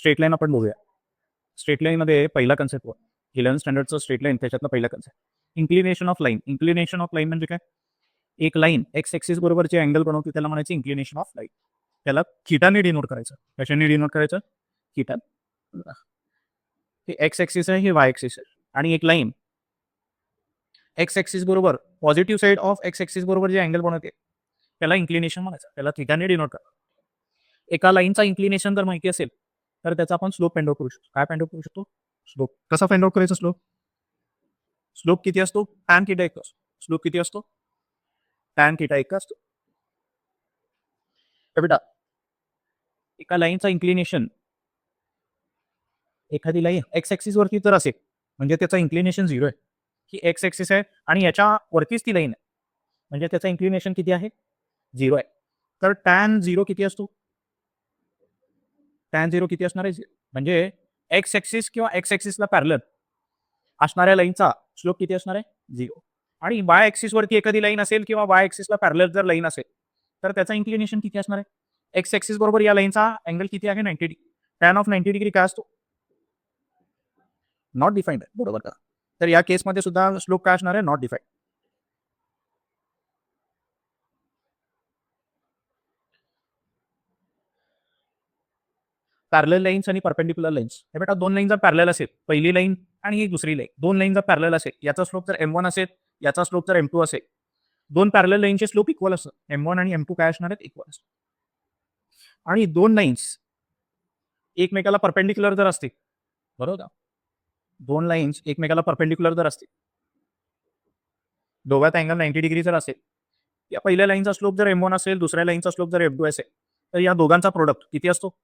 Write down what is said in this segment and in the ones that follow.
Straight line आपण बघूया. Straight लाईनमध्ये पहिला कन्सेप्ट 11th स्टँडर्डचं स्ट्रेट लाईन त्याच्यातला पहिला concept inclination of line. Inclination of line म्हणजे काय? एक लाईन एक्स एक्सिस बरोबर जे अँगल बनवते त्याला म्हणायचं इन्क्लिनेशन ऑफ लाईन. त्याला थीटाने डिनोट करायचं. कशाने डिनोट करायचं? थीटा. हे एक्स एक्सिस आहे, हे वाय एक्सिस आहे. आणि एक लाईन एक्स एक्सिस बरोबर positive side of x axis बरोबर जे अँगल बनवते त्याला इन्क्लिनेशन म्हणायचं. त्याला थीटाने डिनोट करा. एका लाईनचा इन्क्लिनेशन जर माहिती असेल तर त्याचा आपण स्लोप फाइंड आउट करू शकतो. काय फाइंड आउट करू शकतो? स्लोप. कसा फाइंड आउट करायचा स्लोप? स्लोप किती असतो? टॅन थीटा इतका असतो. स्लोप किती असतो? टॅन थीटा इतका असतो. बेटा एका लाईनचा इन्क्लिनेशन एखादी लाईन एक्स एक्सिस वरती जर असेल म्हणजे त्याचा इन्क्लिनेशन 0 आहे. ही एक्स एक्सिस आहे आणि याच्या वरतीच ती लाईन आहे म्हणजे त्याचा इन्क्लिनेशन किती आहे? 0 आहे. तर टॅन 0 किती असतो? टॅन 0 किती असणार आहे? 0. म्हणजे एक्स एक्सिस किंवा एक्स एक्सिसला पॅरलल असणाऱ्या लाईनचा स्लोप किती असणार आहे? 0. आणि वाय एक्सिस वरती एखादी लाईन असेल किंवा वाय एक्सिसला पॅरलल जर लाईन असेल तर त्याचा इन्क्लिनेशन किती असणार आहे? एक्स एक्सिस बरोबर या लाईनचा अँगल किती आहे? 90 डिग्री. टॅन ऑफ 90 डिग्री काय असतो? नॉट डिफाईन्ड आहे. बरोबर का? तर या केसमध्ये सुद्धा स्लोप काय असणार आहे? Not defined. पॅरलल लाईन्स आणि परपेंडिक्युलर लाईन्स. हे बेटा दोन लाईन जर पॅरलल असेल, पहिली लाईन आणि एक दुसरी लाईन, दोन लाईन जर पॅरलल असेल, याचा स्लोप जर m1 असेल, याचा स्लोप जर m2 असेल, दोन पॅरलल लाईनचे स्लोप इक्वल असतात. m1 आणि m2 काय असणार आहेत? इक्वल असतात. आणि दोन लाईन्स एकमेकाला परपेंडिक्युलर जर असतील, बरोबर का? दोन लाईन्स एकमेकाला परपेंडिक्युलर जर असतील, दोघात अँगल 90 डिग्री जर असेल, या पहिल्या लाईनचा स्लोप जर m1 असेल, दुसऱ्या लाईनचा स्लोप जर m2 असेल, तर या दोघांचा प्रोडक्ट किती असतो?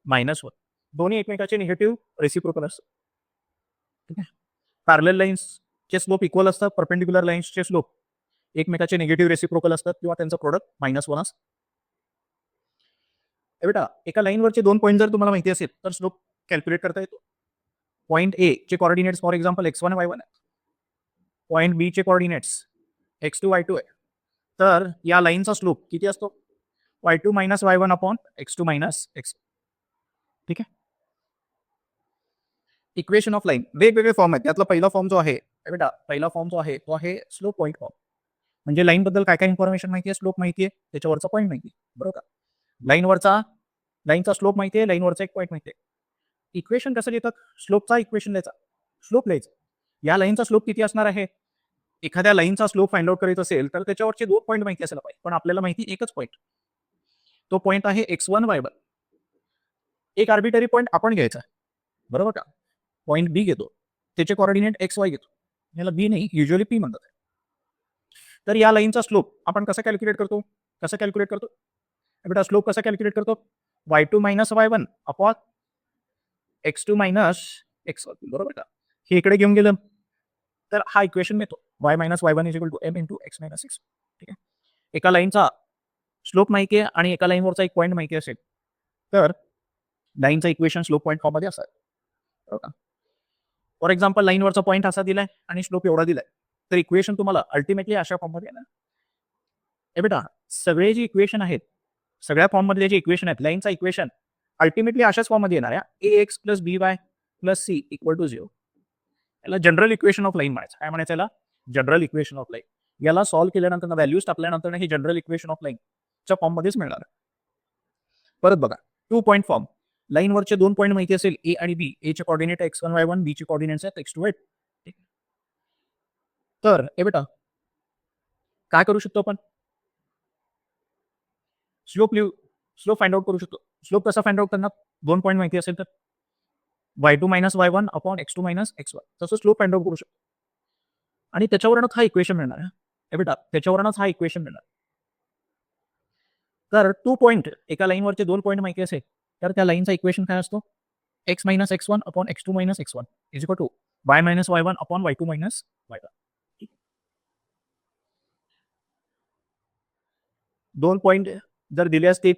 -1. दोन्ही एकमेकाचे निगेटिव्ह रेसिप्रोकल असतात. ठीक आहे. पॅरलल लाईन्सचे स्लोप इक्वल असतात, परपेंडिक्युलर लाईन्सचे स्लोप एकमेकाचे निगेटिव्ह रेसिप्रोकल असतात किंवा त्यांचं प्रोडक्ट -1 असतं. बेटा एका लाईनवरचे दोन पॉईंट जर तुम्हाला माहिती असेल तर स्लोप कॅल्क्युलेट करता येतो. पॉईंट ए चे coordinates for example x1 y1 आहे. पॉईंट बी चे कॉर्डिनेट्स x2 y2 आहे. तर या लाईनचा स्लोप किती असतो? y2 - y1 upon x2 - x. ठीक आहे. इक्वेशन ऑफ लाईन वेगवेगळे फॉर्म आहेत. त्यातला पहिला फॉर्म जो आहे बेटा पहिला फॉर्म जो आहे तो आहे स्लोप पॉईंट फॉर्म. म्हणजे लाईन बद्दल काय काय इन्फॉर्मेशन माहिती आहे? स्लोप माहिती आहे, त्याच्यावरचा पॉईंट माहिती आहे. बरोबर का? लाईनचा स्लोप माहिती आहे, लाईनवरचा एक पॉईंट माहिती आहे. इक्वेशन कसं लिहितात? स्लोपचा इक्वेशन लिहायचा, स्लोप लिहायचं. या लाईनचा स्लोप किती असणार आहे? एखाद्या लाईनचा स्लोप फाइंड आउट करायचा असेल तर त्याच्यावरचे दोन पॉईंट माहिती असायला पाहिजे, पण आपल्याला माहिती एकच पॉईंट. तो पॉईंट आहे x1 y1. एक आर्बिटरी पॉईंट आपण घ्यायचा, बरोबर का? पॉईंट बी घेतो, त्याचे कॉर्डिनेट एक्स वाय घेतो. याला बी नाही, युजली पी म्हणतात. तर या लाईनचा स्लोप आपण कसा कॅल्क्युलेट करतो? बेटा स्लोप कसा कॅल्क्युलेट करतो? y2 - y1 upon x2 - x1. बरोबर का? हे इकडे घेऊन गेलं तर हा इक्वेशन मिळतो. y - y1 = m × x - x. ठीक आहे. एका लाईनचा स्लोप माहिती आहे आणि एका लाईनवरचा एक पॉईंट माहिती असेल तर लाईनचा इक्वेशन स्लोप पॉईंट फॉर्म मध्ये असाल. बरोबर का? फॉर एक्झाम्पल लाईनवरचा पॉईंट असा दिलाय आणि स्लोप एवढा दिलाय, तर इक्वेशन तुम्हाला अल्टिमेटली अशा फॉर्म मध्ये येणार. बेटा सगळे जे इक्वेशन आहेत, सगळ्या फॉर्म मधले जे इक्वेशन आहेत, लाईनचा इक्वेशन अल्टिमेटली अशाच फॉर्म मध्ये येणार आहे. ax + by + c = 0. याला जनरल इक्वेशन ऑफ लाईन म्हणायचं. काय म्हणायचं याला? General equation of line. याला सॉल्व्ह केल्यानंतर व्हॅल्यूज टाकल्यानंतर हे जनरल इक्वेशन ऑफ लाईनच्या फॉर्म मध्येच मिळणार. परत बघा, 2 पॉईंट फॉर्म. लाईनवरचे दोन पॉईंट माहिती असेल ए आणि बी. ए चे कॉर्डिनेट x1 y1, बी चे कॉर्डिनेट्स आहेत x2 y2. तर बेटा काय करू शकतो आपण? स्लोप फाइंड आउट करू शकतो. स्लोप कसा फाइंड आउट करणार? दोन पॉईंट माहिती असेल तर y2 - y1 upon x2 - x1. तसं स्लोप फाइंड आउट करू शकतो. आणि त्याच्यावरूनच हा इक्वेशन मिळणार आहे. बेटा त्याच्यावरूनच हा इक्वेशन मिळणार. तर 2 पॉईंट एका लाईनवरचे दोन पॉईंट माहिती असेल तर त्या लाईनचा इक्वेशन काय असतो? x - x1 upon x2 - x1 = y - y1 upon y2 - y1. दोन पॉईंट जर दिले असतील,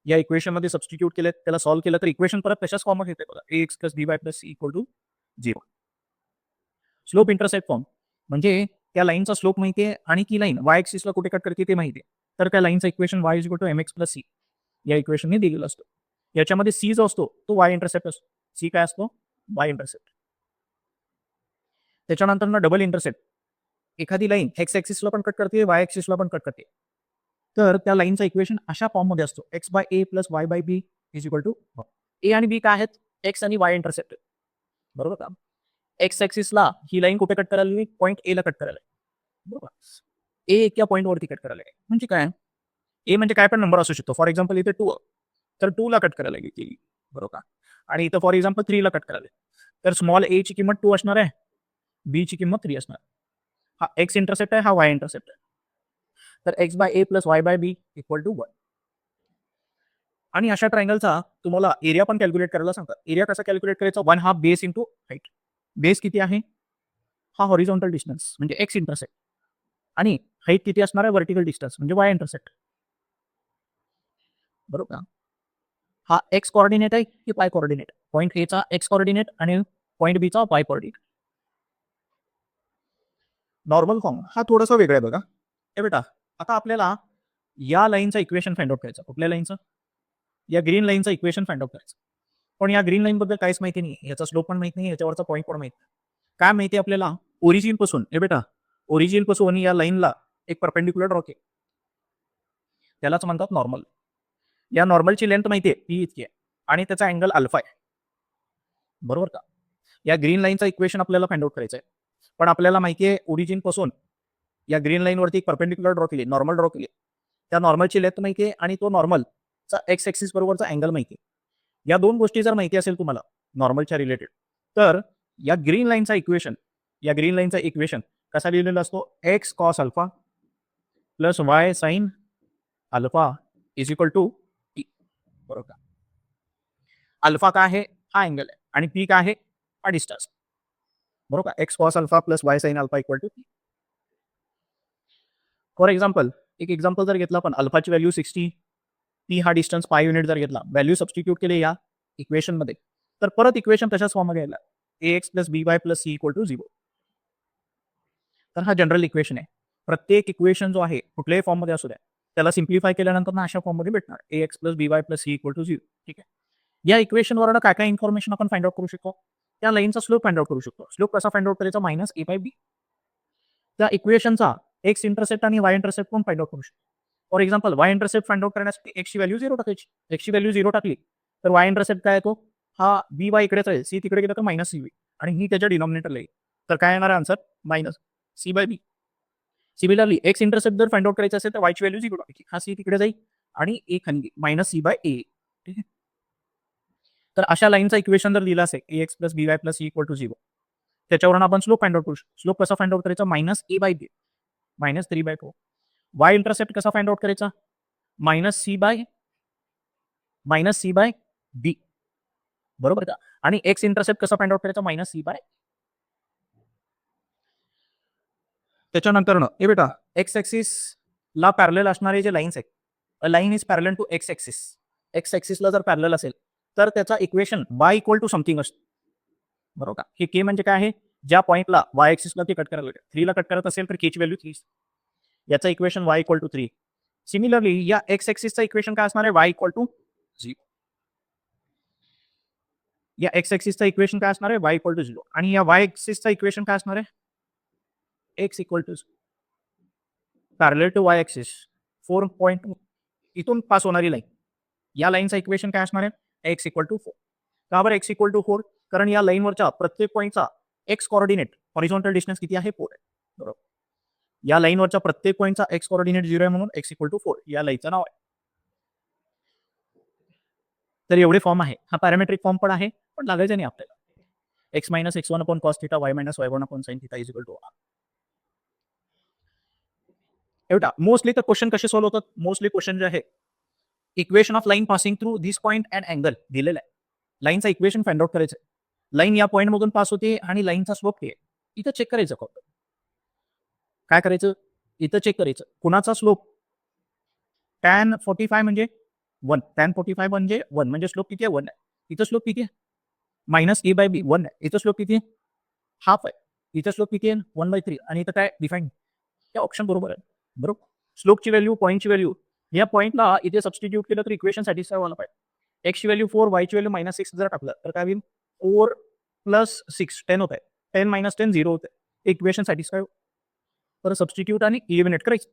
या इक्वेशन मध्ये सबस्टिट्यूट केले, त्याला सॉल्व्ह केलं तर इक्वेशन परत तशाच फॉर्म मध्ये येते बघा. ax + by + c = 0. Slope intercept form म्हणजे त्या लाईनचा स्लोप माहिती आहे आणि ती लाईन y ऍक्सिस ला कुठे कट करते ते माहिती आहे. तर त्या लाईनचं इक्वेशन y = mx + c या इक्वेशनने दिलेलं असतं. याच्यामध्ये सी जो असतो तो वाय इंटरसेप्ट असतो. सी काय असतो? Y intercept. त्याच्यानंतर डबल इंटरसेप्ट. एखादी लाईन एक्स ऍक्सिसला पण कट करते, वाय ऍक्सिसला पण कट करते. तर त्या लाईनचं इक्वेशन अशा फॉर्ममध्ये असतो, x by A plus Y by b is equal to a आणि बी काय आहेत? एक्स आणि वाय इंटरसेप्ट. बरोबर का? एक्स ऍक्सिसला ही लाईन कुठे कट करायला पॉईंट ए ला कट करायला. बरोबर. ए एका पॉईंटवरती कट करायला. म्हणजे काय? ए म्हणजे काय पण नंबर असू शकतो. फॉर एक्झाम्पल इथे 2 तर 2 ला कट करायला गेली. बरोबर का? आणि इथं फॉर एक्झाम्पल 3 ला कट करायला. तर स्मॉल ए ची किंमत 2 असणार आहे, बी ची किंमत 3 असणार. हा एक्स इंटरसेप्ट आहे, हा वाय इंटरसेप्ट आहे. तर X by A plus Y by B equal to 1. आणि अशा ट्रायंगलचा तुम्हाला एरिया पण कॅल्क्युलेट करायला सांगतात. एरिया कसा कॅल्क्युलेट करायचा? 1/2 बेस इंटू हाईट. बेस किती आहे? हा हॉरिझॉन्टल डिस्टन्स म्हणजे एक्स इंटरसेप्ट. आणि हाईट किती असणार आहे? व्हर्टिकल डिस्टन्स म्हणजे वाय इंटरसेप्ट. बरोबर का? हा एक्स कोऑर्डिनेट आहे की वाय कोऑर्डिनेट? पॉईंट ए चा एक्स कोऑर्डिनेट आणि पॉईंट बी चा वाय कोऑर्डिनेट. नॉर्मल फॉर्म हा थोडासा वेगळा आहे बघा. हे बेटा, आता आपल्याला या लाईनचं इक्वेशन फाइंड आउट करायचं. कुठल्या लाईनचं? या ग्रीन लाईनचं इक्वेशन फाइंड आउट करायचं. पण या ग्रीन लाईन बद्दल काहीच माहिती नाही. याचा स्लोप पण माहित नाही, याच्यावरचा पॉईंट पण माहित नाही. काय माहिती आपल्याला? ओरिजिन पासून, हे बेटा, ओरिजिन पासून या लाईनला एक परपेंडिक्युलर ड्रॉ केलं. त्यालाच म्हणतात नॉर्मल. या नॉर्मलची लेंथ माहिती आहे, ती इतकी आहे आणि त्याचा अँगल अल्फा आहे. बरोबर का? या ग्रीन लाईनचं इक्वेशन आपल्याला फाइंड आउट करायचं आहे. पण आपल्याला माहिती आहे ओरिजिन पासून या ग्रीन लाईनवरती एक परपेंडिक्युलर ड्रॉ केली, नॉर्मल ड्रॉ केली. त्या नॉर्मलची लेंथ माहिती आहे आणि तो नॉर्मलचा एक्स ऍक्सिस बरोबरचा अँगल माहिती आहे. या दोन गोष्टी जर माहिती असेल तुम्हाला नॉर्मलच्या रिलेटेड, तर या ग्रीन लाईनचा इक्वेशन कसा लिहिलेला असतो? X cos alpha plus Y sine alpha is equal to T. बरोबर का? अल्फा काय आहे? हा अँगल आहे आणि पी काय आहे? हा डिस्टन्स. बरोबर का? X cos alpha plus Y sine alpha equal to T. For example, एक एक्झाम्पल जर घेतला आपण, अल्फाची व्हॅल्यू 60, टी हा डिस्टन्स पाय युनिट जर घेतला, व्हॅल्यू सबस्टिट्यूट केले या इक्वेशनमध्ये, तर परत इक्वेशन तशाच फॉर्ममध्ये यायला a x plus b y plus c equal to 0. तर हा जनरल इक्वेशन आहे. प्रत्येक इक्वेशन जो आहे कुठल्याही फॉर्ममध्ये असू द्या, त्याला सिम्प्लिफाय केल्यानंतर ना अशा फॉर्ममध्ये भेटणार a x plus b y plus c equal to 0. ठीक आहे. या इक्वेशनवरनं काय काय इन्फॉर्मेशन आपण फाइंड आउट करू शकतो? त्या लाईनचा स्लोप फाइंड आउट करू शकतो. स्लोप कसा फाइंड आउट करायचा? मायनस ए बाय बी. त्या इक्वेशनचा एक्स इंटरसेप्ट आणि वाय इंटरसेप्ट पण फाइंड आउट करू शकतो. For example, Y intercept find out करण्यासाठी एक्सची व्हॅल्यू 0 टाकायची. एक्सची व्हॅल्यू 0 टाकली तर वाय इंटरसेप्ट काय येतो? हा बी वाय इकडेच आहे, सी तिकडे गेला तर मायनस सी बी आणि ही त्याच्या डिनॉमिनेटरला येईल. तर काय येणार आहे answer? Minus C by B. Similarly x intercept जर फाइंड आउट करायचं असेल तर वायची व्हॅल्यू 0 टाकायची. हा सी तिकडे जाईल आणि ए खाली मायनस सी बाय ए. ठीक आहे. तर अशा लाईनचा इक्वेशन जर लिहिला असेल a x plus b y plus c equal to 0, त्याच्यावरून आपण स्लोप फाइंड आउट करू शकतो. स्लोप कसा फाइंड आउट करायचा? Minus A by B minus 3/4. Y intercept कसा फाइंड आउट करायचा? Minus C by B. बरोबर का? आणि एक्स इंटरसेप्ट कसा फाइंड आउट करायचा? Minus C by. त्याच्यानंतर ए बेटा, एक्स ऍक्सिस ला पॅरलल असणारे जे लाईन्स आहेत, a line is parallel to x axis. X ऍक्सिसला जर पॅरलल असेल तर त्याचा equation Y equal to something असतो. बरोबर का? हे के म्हणजे काय आहे? ज्या पॉईंटला वाय ऍक्सिसला ते कट करायला 3 ला कट करत असेल तर केची व्हॅल्यू 3. याचा equation Y equal to 3. Similarly या एक्स ऍक्सिसचा इक्वेशन काय असणार आहे? Y equal to 0. या एक्स ऍक्सिसचा इक्वेशन काय असणार आहे? Y equal to 0. आणि या वाय ऍक्सिसचा इक्वेशन काय असणार आहे? X equal to parallel to Y axis 4 इथून पास होणारी लाईन. या लाईनचा इक्वेशन काय असणार आहे? X equal to 4. का बरं एक्स इक्वल टू 4? कारण या लाईनवरच्या प्रत्येक पॉईंटचा एक्स कोऑर्डिनेट हॉरिझॉन्टल डिस्टन्स किती आहे? 4 आहे. बरोबर. या लाईनवरच्या प्रत्येक पॉईंटचा एक्स कोऑर्डिनेट 0 आहे म्हणून एक्स इक्वल टू 4 या लाईनचं नाव आहे. तर एवढे फॉर्म आहे. हा पॅरामेट्रिक फॉर्म पण आहे, पण लागायचं नाही आपल्याला. X minus X one upon cos theta, Y minus Y one upon sine theta is equal to R. एवढा मोस्टली तर क्वेश्चन कसे सॉल्व्ह होतात? मोस्टली क्वेश्चन जे आहे, equation of line passing through this point and angle दिलेला आहे. लाईनचा equation find out करायचं. लाईन या पॉईंट मधून पास होते आणि लाईनचा स्लोप आहे. इथं चेक करायचं फक्त. काय करायचं? इथं चेक करायचं. कुणाचा स्लोप? tan 45 म्हणजे 1. tan 45 म्हणजे 1 म्हणजे स्लोप किती आहे? 1 आहे. इथं स्लोप किती आहे? मायनस ए बाय बी 1 आहे. इथं स्लोप किती आहे? हाफ आहे. इथं स्लोप किती आहे? 1/3 आणि इथं काय डिफाईन? हे ऑप्शन बरोबर आहे. बरोबर. स्लोपची व्हॅल्यू, पॉईंटची व्हॅल्यू या पॉईंटला इथे सबस्टिट्यूट केलं तर इक्वेशन सॅटिस्फाय व्हायला पाहिजे. एक्सची व्हॅल्यू 4, वायची व्हॅल्यू -6 जर टाकलं तर काय होईल? 4 + 6 10 होत आहे. 10 - 10 0 होत आहे. Equation satisfy. तर सबस्टिट्यूट आणि इलिमिनेट करायचं.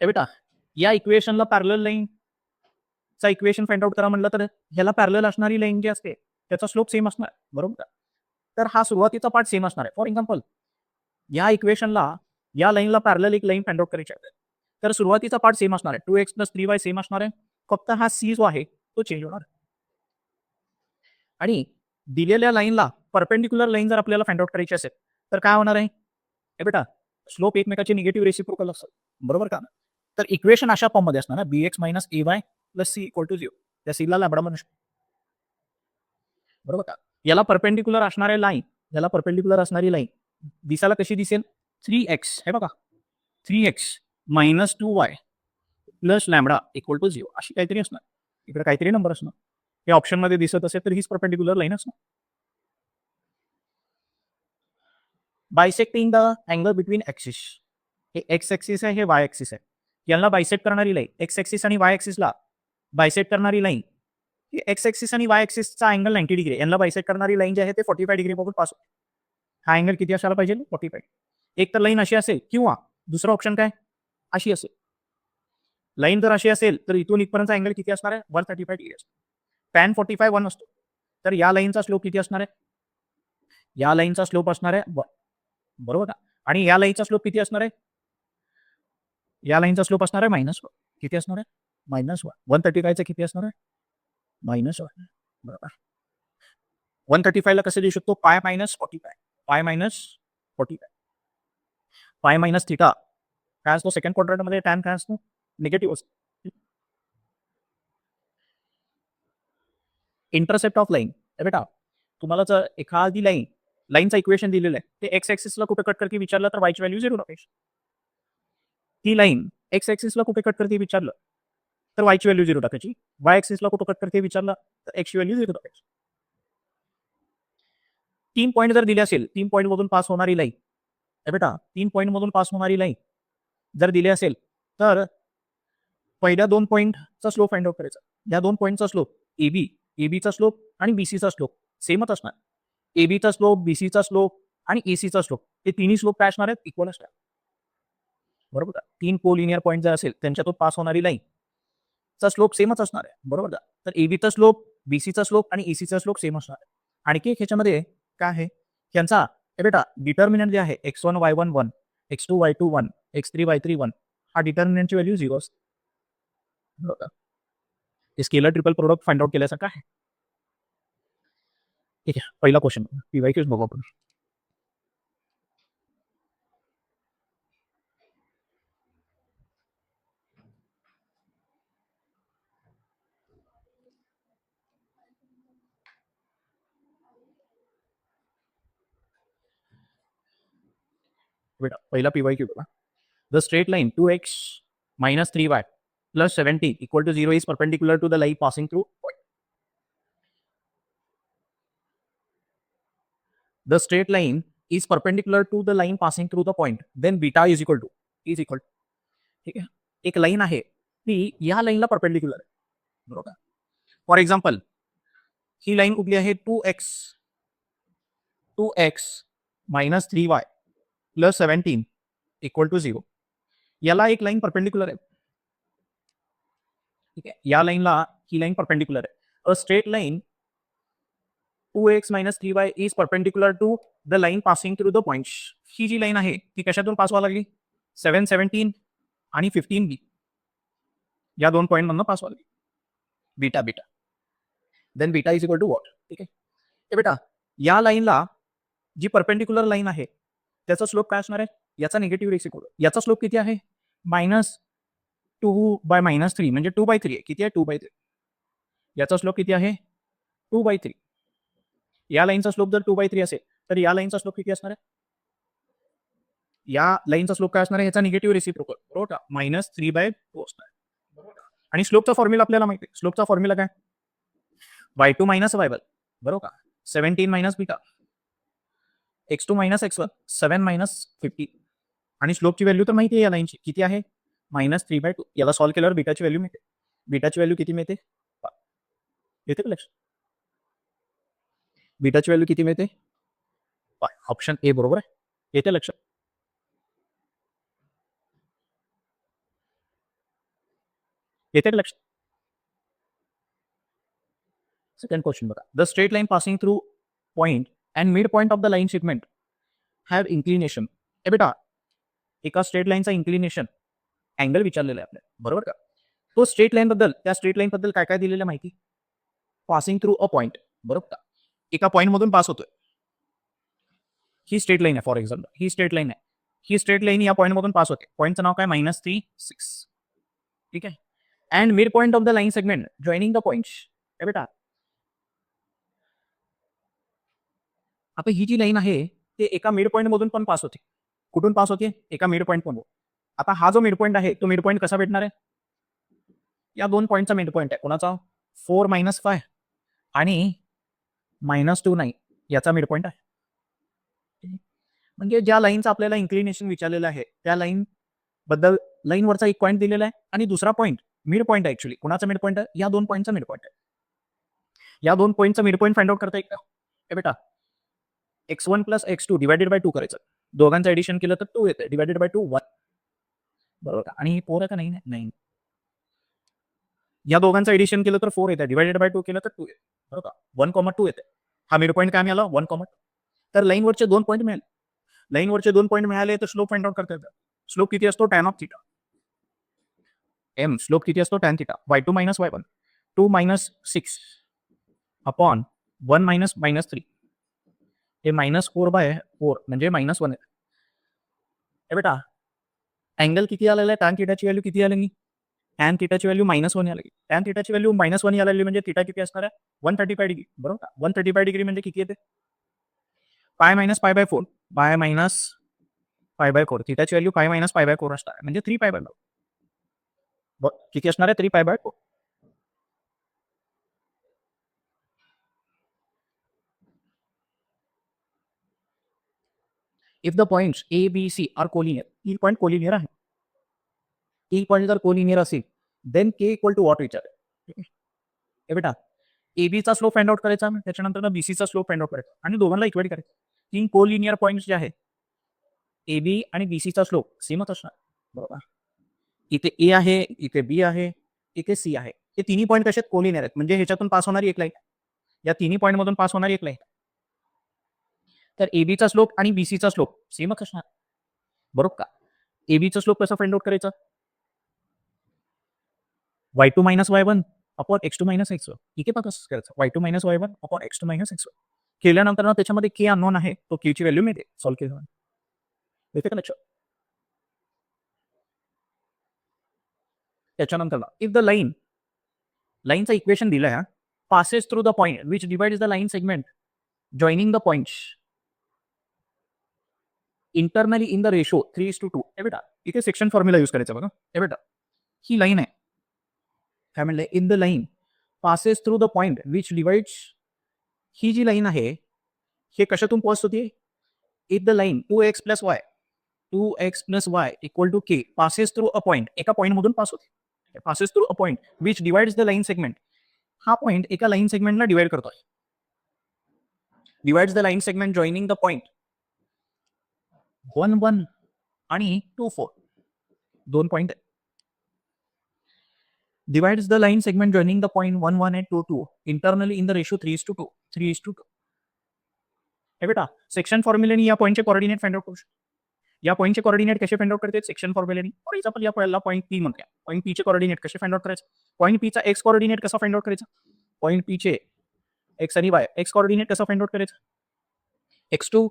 हे बेटा, या इक्वेशनला पॅरलल लाईनचा इक्वेशन फाइंड आउट करा म्हटलं तर ह्याला पॅरलल असणारी लाईन जी असते त्याचा स्लोप सेम असणार, बरोबर का? तर हा सुरुवातीचा पार्ट सेम असणार आहे. फॉर एक्झाम्पल, या इक्वेशनला या लाईनला पॅरलल एक लाईन फाइंड आउट करायची आहे. तर सुरुवातीचा पार्ट सेम असणार आहे. 2x + 3y सेम असणार आहे. फक्त हा c जो आहे तो चेंज होणार आहे. आणि दिलेल्या लाईनला परपेंडिक्युलर लाईन जर आपल्याला फाइंड आउट करायची असेल तर काय होणार आहे? हे बेटा, स्लोप एकमेकाचे निगेटिव्ह रेसिप्रोकल असतात, बरोबर का? तर इक्वेशन अशा फॉर्ममध्ये असणार आहे, bx - ay + c = 0. त्या c ला लॅम्बडा म्हणू शकतो, बरोबर का? याला परपेंडिक्युलर असणाऱ्या लाईन, याला परपेंडिक्युलर असणारी लाईन दिसायला कशी दिसेल? 3x, हे बघा, 3x - 2y + लॅम्बडा = 0 अशी काहीतरी असणार. इकडे काहीतरी नंबर असणार. हे ऑप्शनमध्ये दिसत असेल तर हीच परपेंडिक्युलर लाईन असणार. बायसेक्टिंग द अँगल बिटवीन ॲक्सिस. हे एक्स ॲक्सिस आहे, हे वाय ॲक्सिस आहे. यांना बायसेक्ट करणारी लाईन, एक्स ॲक्सिस आणि वाय ॲक्सिसला बायसेक्ट करणारी लाईन, ही एक्स ॲक्सिस आणि वाय ॲक्सिसचा अँगल 90 डिग्री आहे. यांना बायसेक्ट करणारी लाईन जी आहे ते 45 डिग्री बघून पास होते. हा अँगल किती असायला पाहिजे? 45. एक तर लाईन अशी असेल किंवा दुसरा ऑप्शन काय? अशी असेल. लाईन जर अशी असेल तर इथून इथपर्यंतचा अँगल किती असणार आहे? 135 डिग्री असतो. tan 45 1 असतो. तर या लाईनचा स्लोप किती असणार आहे? या लाईनचा स्लोप असणार आहे 1, बरोबर का? आणि या लाईनचा स्लोप किती असणार आहे? या लाईनचा स्लोप असणार आहे -1. किती असणार आहे? -1. 135 चा किती असणार आहे? -1, बरोबर. 135 ला कसं लिहू शकतो? पाय - 45. पाय - 45. पाय - थिटा काय असतो? सेकंड क्वाड्रंटमध्ये टॅन काय असतो? निगेटिव्ह असतो. Intercept of line. हे बेटा, तुम्हाला जर एखादी लाईनचा इक्वेशन दिलेलं आहे, ते एक्स ॲक्सिसला कुठे कट करते विचारलं तर वायची व्हॅल्यू 0 टाकायची. ती लाईन एक्स ॲक्सिसला कुठे कट करते विचारलं तर वायची व्हॅल्यू 0 टाकायची. वाय ॲक्सिसला कुठे कट करते विचारलं तर एक्सची व्हॅल्यू 0 टाकायची. 3 पॉइंट जर दिले असेल, 3 पॉइंट मधून पास होणारी लाईन, हे बेटा, 3 पॉइंट मधून पास होणारी लाईन जर दिली असेल तर पहिल्या 2 पॉइंटचा स्लोप फाइंड आउट करायचा. या 2 पॉइंटचा स्लोप एबीचा स्लोप आणि बीसीचा स्लोप सेमच असणार. एबीचा स्लोप, बीसीचा स्लोप आणि एसीचा स्लोप हे तिन्ही स्लोप काय असणार आहेत? इक्वल असणार, बरोबर का? 3 कोलिनियर पॉइंट जर असेल त्यांच्यातून पास होणारी लाईन चा स्लोप सेमच असणार आहे, बरोबर का? तर एबीचा स्लोप, बीसीचा स्लोप आणि एसीचा स्लोप सेम असणार आहे. आणखी एक ह्याच्यामध्ये काय आहे? यांचा हे बेटा डिटर्मिनंट जे आहे x1 y1 1, x2 y2 1, x3 y3 1, हा डिटर्मिनंटची व्हॅल्यू 0 असते, बरोबर का? हे scalar triple product find out केल्यासारखं आहे. ठीक आहे, पहिला क्वेश्चन पीवायक्यूज बघू आपण. बेटा पहिला पीवायक्यू बघा. The straight line 2x - 3y + 70 = 0 is perpendicular to the line passing through point. The straight line is perpendicular to the line passing through the point. Then beta is equal to. ठीक आहे. एक line आहे ती या लाईनला perpendicular आहे, बरोबर. For example, he line कुठली आहे? 2x - 3y + 17 = 0. याला एक लाईन परपेंडिक्युलर आहे, ठीक आहे. या लाईनला ही लाईन परपेंडिक्युलर आहे. A straight line 2x - 3y is perpendicular to the line passing through the points. ही जी लाईन आहे ती कशातून पास व्हायला लागली? 7, 17 आणि 15 बी या 2 पॉइंट मधनं पास व्हायला लागली. Beta then beta is equal to what? ठीक आहे. हे बेटा, या लाईनला जी परपेंडिक्युलर लाईन आहे त्याचा स्लोप काय असणार आहे? याचा निगेटिव्ह रेसिप्रोकल. याचा स्लोप किती आहे? -2/-3 म्हणजे 2/3 आहे. किती आहे? 2/3. याचा स्लोप किती आहे? 2/3. या लाईनचा स्लोप जर 2/3 असेल तर या लाईनचा स्लोप किती असणार आहे? या लाईनचा स्लोप काय असणार आहे? याचा निगेटिव्ह रेसिप्रोकल, बरोबर का? -3/2 असणार आहे, बरोबर का? आणि स्लोपचा फॉर्म्युला आपल्याला माहिती आहे. स्लोपचा फॉर्म्युला काय? y2 - y1, बरोबर का? 17 - बीटा, x2 - x1, 7 - 50. आणि स्लोपची व्हॅल्यू तर माहिती आहे या लाईनची किती आहे? -3/2. याला सॉल्व्ह केल्यावर बीटाची व्हॅल्यू मिळते. बीटाची व्हॅल्यू किती मिळते? येते का लक्षात? बीटाची व्हॅल्यू किती मिळते? ऑप्शन ए बरोबर आहे. येते लक्षात? येते का लक्षात? सेकंड क्वेश्चन बघा. The straight line passing through point and mid point of the line segment have inclination. ए बेटा, एका स्ट्रेट लाईनचा इन्क्लिनेशन अँगल विचारलेला आहे आपल्याला, बरोबर का? तो स्ट्रेट लाईन बद्दल, त्या स्ट्रेट लाईन बद्दल काय काय दिलेलं माहिती? पासिंग थ्रू अ पॉइंट, बरोबर का? एका पॉइंट मधून पास होतोय. ही स्ट्रेट लाईन आहे, फॉर एक्झाम्पल ही स्ट्रेट लाईन आहे. ही स्ट्रेट लाईन या पॉइंट मधून पास होते. पॉइंटचं नाव काय? -3, 6. ठीक आहे. And mid point of the line segment joining the points. ए बेटा, आता ही जी लाईन आहे ते एका मिड पॉइंट मधून पण पास होते. कुठून पास होते? एका मिड पॉइंट मधून. आता हा जो मिड पॉइंट आहे तो मिड पॉइंट कसा भेटणार आहे? या दोन पॉइंटचा मिड पॉइंट आहे. कोणाचा? 4 - 5 आणि -2 9 याचा मिड पॉइंट आहे. म्हणजे ज्या लाईनचं आपल्याला इन्क्लिनेशन विचारलेलं आहे त्या लाईन बद्दल लाईनवरचा एक पॉईंट दिलेला आहे आणि दुसरा पॉईंट मिड पॉईंट आहे. ऍक्च्युली कुणाचा मिड पॉईंट आहे? या दोन पॉईंटचा मिड पॉईंट आहे. या दोन पॉईंटचा मिड पॉईंट फाइंड आउट करता येईल का? ए बेटा, x1 + x2 डिवायडेड बाय 2 करायचं. दोघांचं एडिशन केलं तर 2 येते. डिवायडेड बाय 2 1, बरोबर का? आणि 4 आहे का? नाही नाही. या दोघांचं एडिशन केलं तर 4 येते. डिवायडेड बाय 2 केलं तर 2 येते, बरोबर का? 1, 2 येते. हा मिड पॉईंट काय मिळाला? 1, 2. तर लाईनवरचे दोन पॉईंट मिळाले. लाईनवरचे दोन पॉईंट मिळाले तर स्लोप फाइंड आउट करता येतं. स्लोप किती असतो? tan of theta. M slope किती असतो? tan theta. y2 - y1 2 - 6 upon 1 - -3 हे -4/4 म्हणजे -1 आहे. ए बेटा, अँगल किती आलेला आहे? tan थिटाची व्हॅल्यू किती आलेली? tan थिटाची व्हॅल्यू -1 आलेली. tan थिटाची व्हॅल्यू -1 आलेली म्हणजे थिटा किती असणार आहे? 135 डिग्री, बरोबर का? 135 डिग्री म्हणजे किती येते? पाय - π/4 पाय -π/4 थिटाची व्हॅल्यू पाय - π/4 असणार आहे म्हणजे 3π/4. किती असणार आहे? 3π/4. If the points a b c are collinear, ही पॉईंट कोलिनियर आहे. ही पॉईंट जर कोलिनियर असेल then k equal to what विचार. हे बेटा, एबीचा स्लोप फाइंड आउट करायचा, त्याच्यानंतर बीसीचा स्लोप फाइंड आउट करायचा आणि दोघांना इक्वेट करायचं. 3 कोलिनियर पॉईंट्स जे आहेत एबी आणि बीसीचा स्लोप सेमच असणार, बरोबर? इथे ए आहे, इथे बी आहे, इथे सी आहे. हे तिन्ही पॉईंट कसे कोलिनियर आहेत म्हणजे ह्याच्यातून पास होणारी एक लाईन, या तिन्ही पॉईंट मधून पास होणारी एक लाईन. तर एबीचा स्लोप आणि बीसीचा स्लोप सेमच असणार, बरोबर का? एबीचा स्लोप कसा फाइंड आउट करायचा? y2 - y1 upon x2 - x1. इथे पण कसं करायचं? y2 - y1 upon x2 - x1 केल्यानंतर ना त्याच्यामध्ये के अननोन आहे, तो के ची व्हॅल्यू मिळते सॉल्व्ह केल्यावर. येते का लक्षात? त्याच्यानंतर इफ द लाईनचं इक्वेशन दिलंय हा, passes through the point which divides the line segment joining the points internally in the ratio 3:2. हे बेटा, इथे सेक्शन फॉर्म्युला यूज करायचा बघा. हे बेटा, ही लाईन आहे, काय म्हणलंय? In the line passes through the point which divides. ही जी लाईन आहे हे कशातून पास होते? If the line 2x + y 2x + y equal to k passes through a point, एका पॉइंट मधून पास होते. Passes through a point which divides the line segment. हा पॉइंट एका लाईन सेगमेंटला डिवाइड करतोय. Divides the line segment joining the point 1 1 आणि 2 4 दोन point आहे. Divides the line segment joining the point 1 1 and 2 2 internally in the ratio 3:2 3:2. हे बेटा, section फॉर्म्युलेनी या पॉइंटचे कोऑर्डिनेट फाइंड आउट करू शकतो. या पॉइंटचे कोऑर्डिनेट कसे फाइंड आउट करते? सेक्शन फॉर्म्युलेनी. फॉर एक्झाम्पल या पहिला पॉइंट पी म्हणूया. पॉइंट पी चे कोऑर्डिनेट कसे फाइंड आउट करायचे? पॉइंट पी चा एक्स कोऑर्डिनेट कसा फाइंड आउट करायचा? पॉइंट पी चे एक्स आणि वाय एक्स कोऑर्डिनेट कसा फाइंड आउट करायचा? x2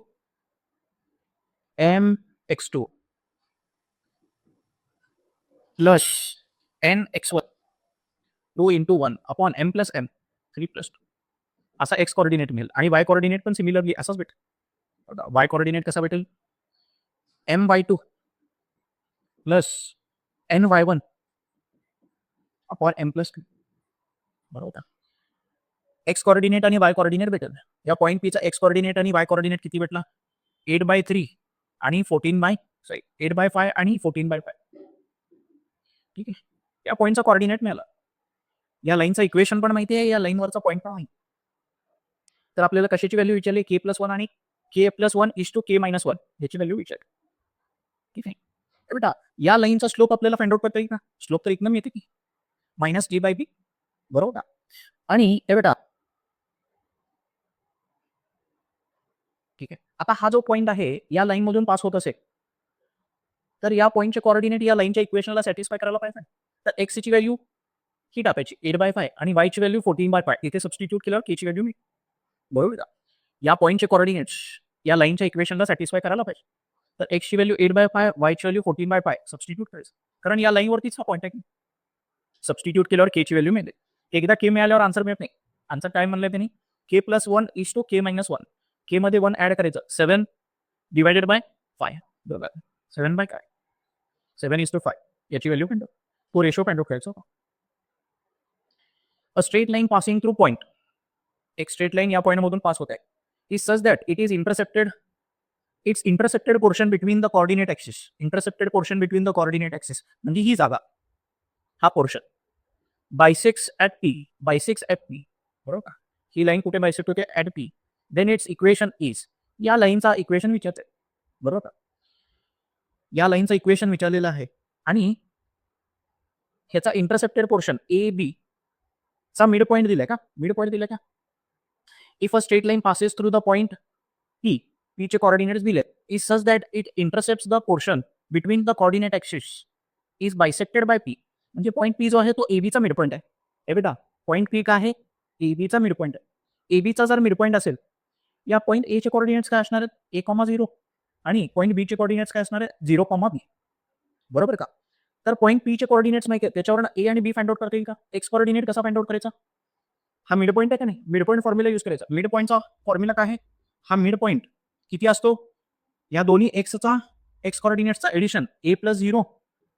m x2 plus n x1 2 into 1 upon m + m 3 + 2 असा एक्स कोऑर्डिनेट मिळेल आणि वाय कोऑर्डिनेट पण सिमिलरली असाच भेटेल. वाय कोऑर्डिनेट कसा भेटेल? my2 plus ny1 upon m + 2, बरोबर. एक्स कोऑर्डिनेट आणि वाय कोऑर्डिनेट भेटेल. या पॉइंट पी चा एक्स कोऑर्डिनेट आणि वाय कोऑर्डिनेट किती भेटला? 8/3 आणि 8/5 आणि 14/5. ठीक आहे, या पॉइंटचा कोऑर्डिनेट मिळाला. या लाईनचा इक्वेशन पण माहिती आहे, या लाईनवरचा पॉईंट पण माहिती. तर आपल्याला कशाची व्हॅल्यू विचारली, k+1 आणि k+1:k-1 ह्याची व्हॅल्यू विचारली. ठीक आहे. तर बेटा या लाईनचा स्लोप आपल्याला फाइंड आउट करता येईल का? स्लोप तर एकदम येते की -g/b, बरोबर का? आणि हे बेटा ठीक आहे. आता हा जो पॉइंट आहे या लाईन मधून पास होत असेल, तर या पॉइंटचे कोऑर्डिनेट या लाईनच्या इक्वेशनला सॅटिस्फाय करायला पाहिजे. तर x ची व्हॅल्यू ही टाकायची 8/5 आणि y ची व्हॅल्यू 14/5. इथे सबस्टिट्यूट केल्यावर k ची व्हॅल्यू मिळेल. बरोबर का? या पॉइंटचे कोऑर्डिनेट्स या लाईनच्या इक्वेशनला सॅटिस्फाय करायला पाहिजे. तर x ची व्हॅल्यू 8/5, y ची व्हॅल्यू 14/5 सबस्टिट्यूट करायचं. कारण या लाईनवरतीच हा पॉइंट आहे. सबस्टिट्यूट केल्यावर k ची व्हॅल्यू मिळते. एकदा k मिळाल्यावर आन्सर मिळत नाही. आन्सर काय म्हणलंय त्यांनी? k+1:k-1. k मध्ये 1 ऍड करायचं. 7 डिवायडेड बाय 5. बरोबर. 7 बाय काय? 7:5 याची व्हॅल्यू फाइंड आउट. तो रेशो फाइंड आउट करायचा. अ straight line passing through point. एक स्ट्रेट लाईन या पॉइंट मधून पास होत आहे. Is such that it is intercepted portion between the coordinate axis. Intercepted portion between the coordinate axis म्हणजे ही जागा, हा पोर्शन बायसेक्स ऍट पी. बरोबर का? ही लाईन कुठे बायसेक्ट होते? At P. Then its equation is. या लाईनचा इक्वेशन विचारते. बरोबर का? या लाईनचा इक्वेशन विचारलेलं आहे आणि ह्याचा इंटरसेप्टेड पोर्शन ए बी चा मिड पॉइंट दिलाय का? मिड पॉइंट दिलाय का? If a straight line passes through the point P, P चे कोऑर्डिनेट्स दिले, is such that it intercepts the portion between the coordinate axis is बायसेक्टेड by P. म्हणजे point P जो आहे तो एबीचा मिड पॉइंट आहे. हे बेटा पॉइंट पी काय आहे? एबीचा मिड पॉइंट आहे. एबीचा जर मिड पॉइंट असेल, या पॉइंट ए चे कोऑर्डिनेट्स काय असणार आहेत? a,0 आणि पॉइंट बी चे कोऑर्डिनेट्स काय असणार आहेत? 0,b. बरोबर का? तर पॉइंट पी चे कोऑर्डिनेट्स माहिती आहेत, त्याच्यावरून ए आणि बी फाइंड आउट करता येईल का? एक्स कोऑर्डिनेट कसा फाइंड आउट करायचा? हा मिड पॉइंट आहे का नाही? मिड पॉइंट फॉर्म्युला यूज करायचा. मिड पॉइंटचा फॉर्म्युला काय आहे? हा मिड पॉइंट किती असतो? या दोन्ही एक्स कोऑर्डिनेट्सचा एडिशन a+0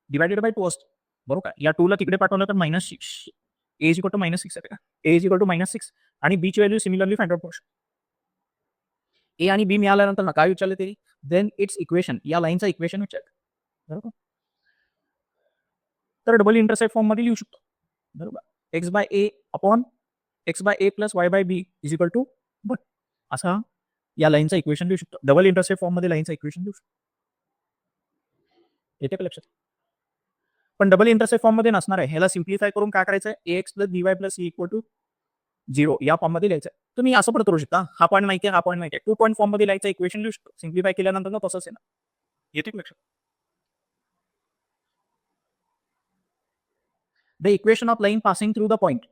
डिवायडेड बाय 2 असतो. बरोबर का? या 2 ला तिकडे पाठवलं तर -6. a इज इक्वल टू -6 आहे का? a इज इक्वल टू -6 आणि b ची व्हॅल्यू सिमिलरली फाइंड आउट करू शकतो. ए आणि बी मिळाल्यानंतर ना काय विचारले तरी? Then its equation. या लाईनचा इक्वेशन विचारलं. बरोबर. तर डबल इंटरसेप्ट फॉर्म मध्ये लिहू शकतो. बरोबर. x/a+y/b इज इक्वल टू 1 असा या लाईनचा इक्वेशन लिहू शकतो. डबल इंटरसेप्ट फॉर्म मध्ये लाईनचा इक्वेशन लिहू शकतो. येते का लक्षात? पण डबल इंटरसेप्ट फॉर्म मध्ये नसणार आहे. ह्याला सिम्प्लिफाय करून काय करायचं आहे? ax + by + c equal to 0 या फॉर्म मध्ये लिहायचं. तुम्ही असं पण करू शकता. हा पॉईंट माहिती आहे, हा पॉईंट माहिती आहे. 2 पॉईंट फॉर्म मध्ये लिहायचं इक्वेशन लिहू शकतो. सिम्प्लिफाय केल्यानंतर तसंच आहे ना. येते का लक्षात? The equation of line passing through the point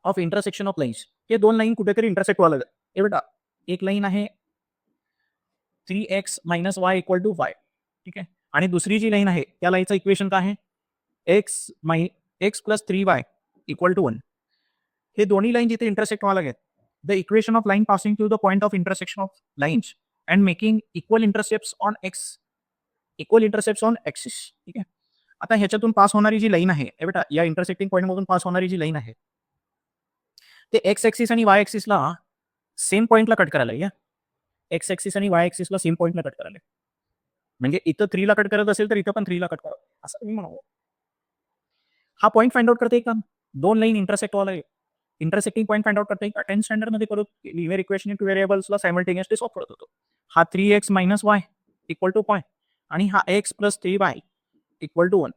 of intersection of lines. हे दोन लाईन कुठेतरी इंटरसेक्ट व्हायला लागतात. हे बेटा एक लाईन आहे 3x - y = 5. ठीक आहे. आणि दुसरी जी लाईन आहे त्या लाईनचं इक्वेशन काय आहे? x + 3y = 1. हे दोन्ही लाईन जिथे इंटरसेक्ट व्हायला लागतात, the equation of line passing through the point of intersection of lines and making equal intercepts on axis. ठीक आहे. आता ह्याच्यातून पास होणारी जी लाईन आहे, हे बेटा या इंटरसेक्टिंग पॉइंट मधून पास होणारी जी लाईन आहे, ते एक्स ऍक्सिस आणि वाय ऍक्सिसला सेम पॉइंटला कट करायला या. एक्स ऍक्सिस आणि वाय ऍक्सिसला सेम पॉइंटला कट करायला. म्हणजे इथं 3 ला कट करत असेल तर इथं पण 3 ला कट करा, असं तुम्ही म्हणावं. हा पॉइंट फाइंड आउट करते का? दोन लाईन इंटरसेक्ट व्हायला इंटरसेक्टिंग पॉइंट फाइंड आउट करता येईल का? 10th स्टँडर्ड मध्ये करू लिनियर इक्वेशन इन टू व्हेरिएबल्सला सायमल्टेनियसली सॉल्व्ह करत होतो. हा 3x - y = 5 आणि हा x + 3y = 1.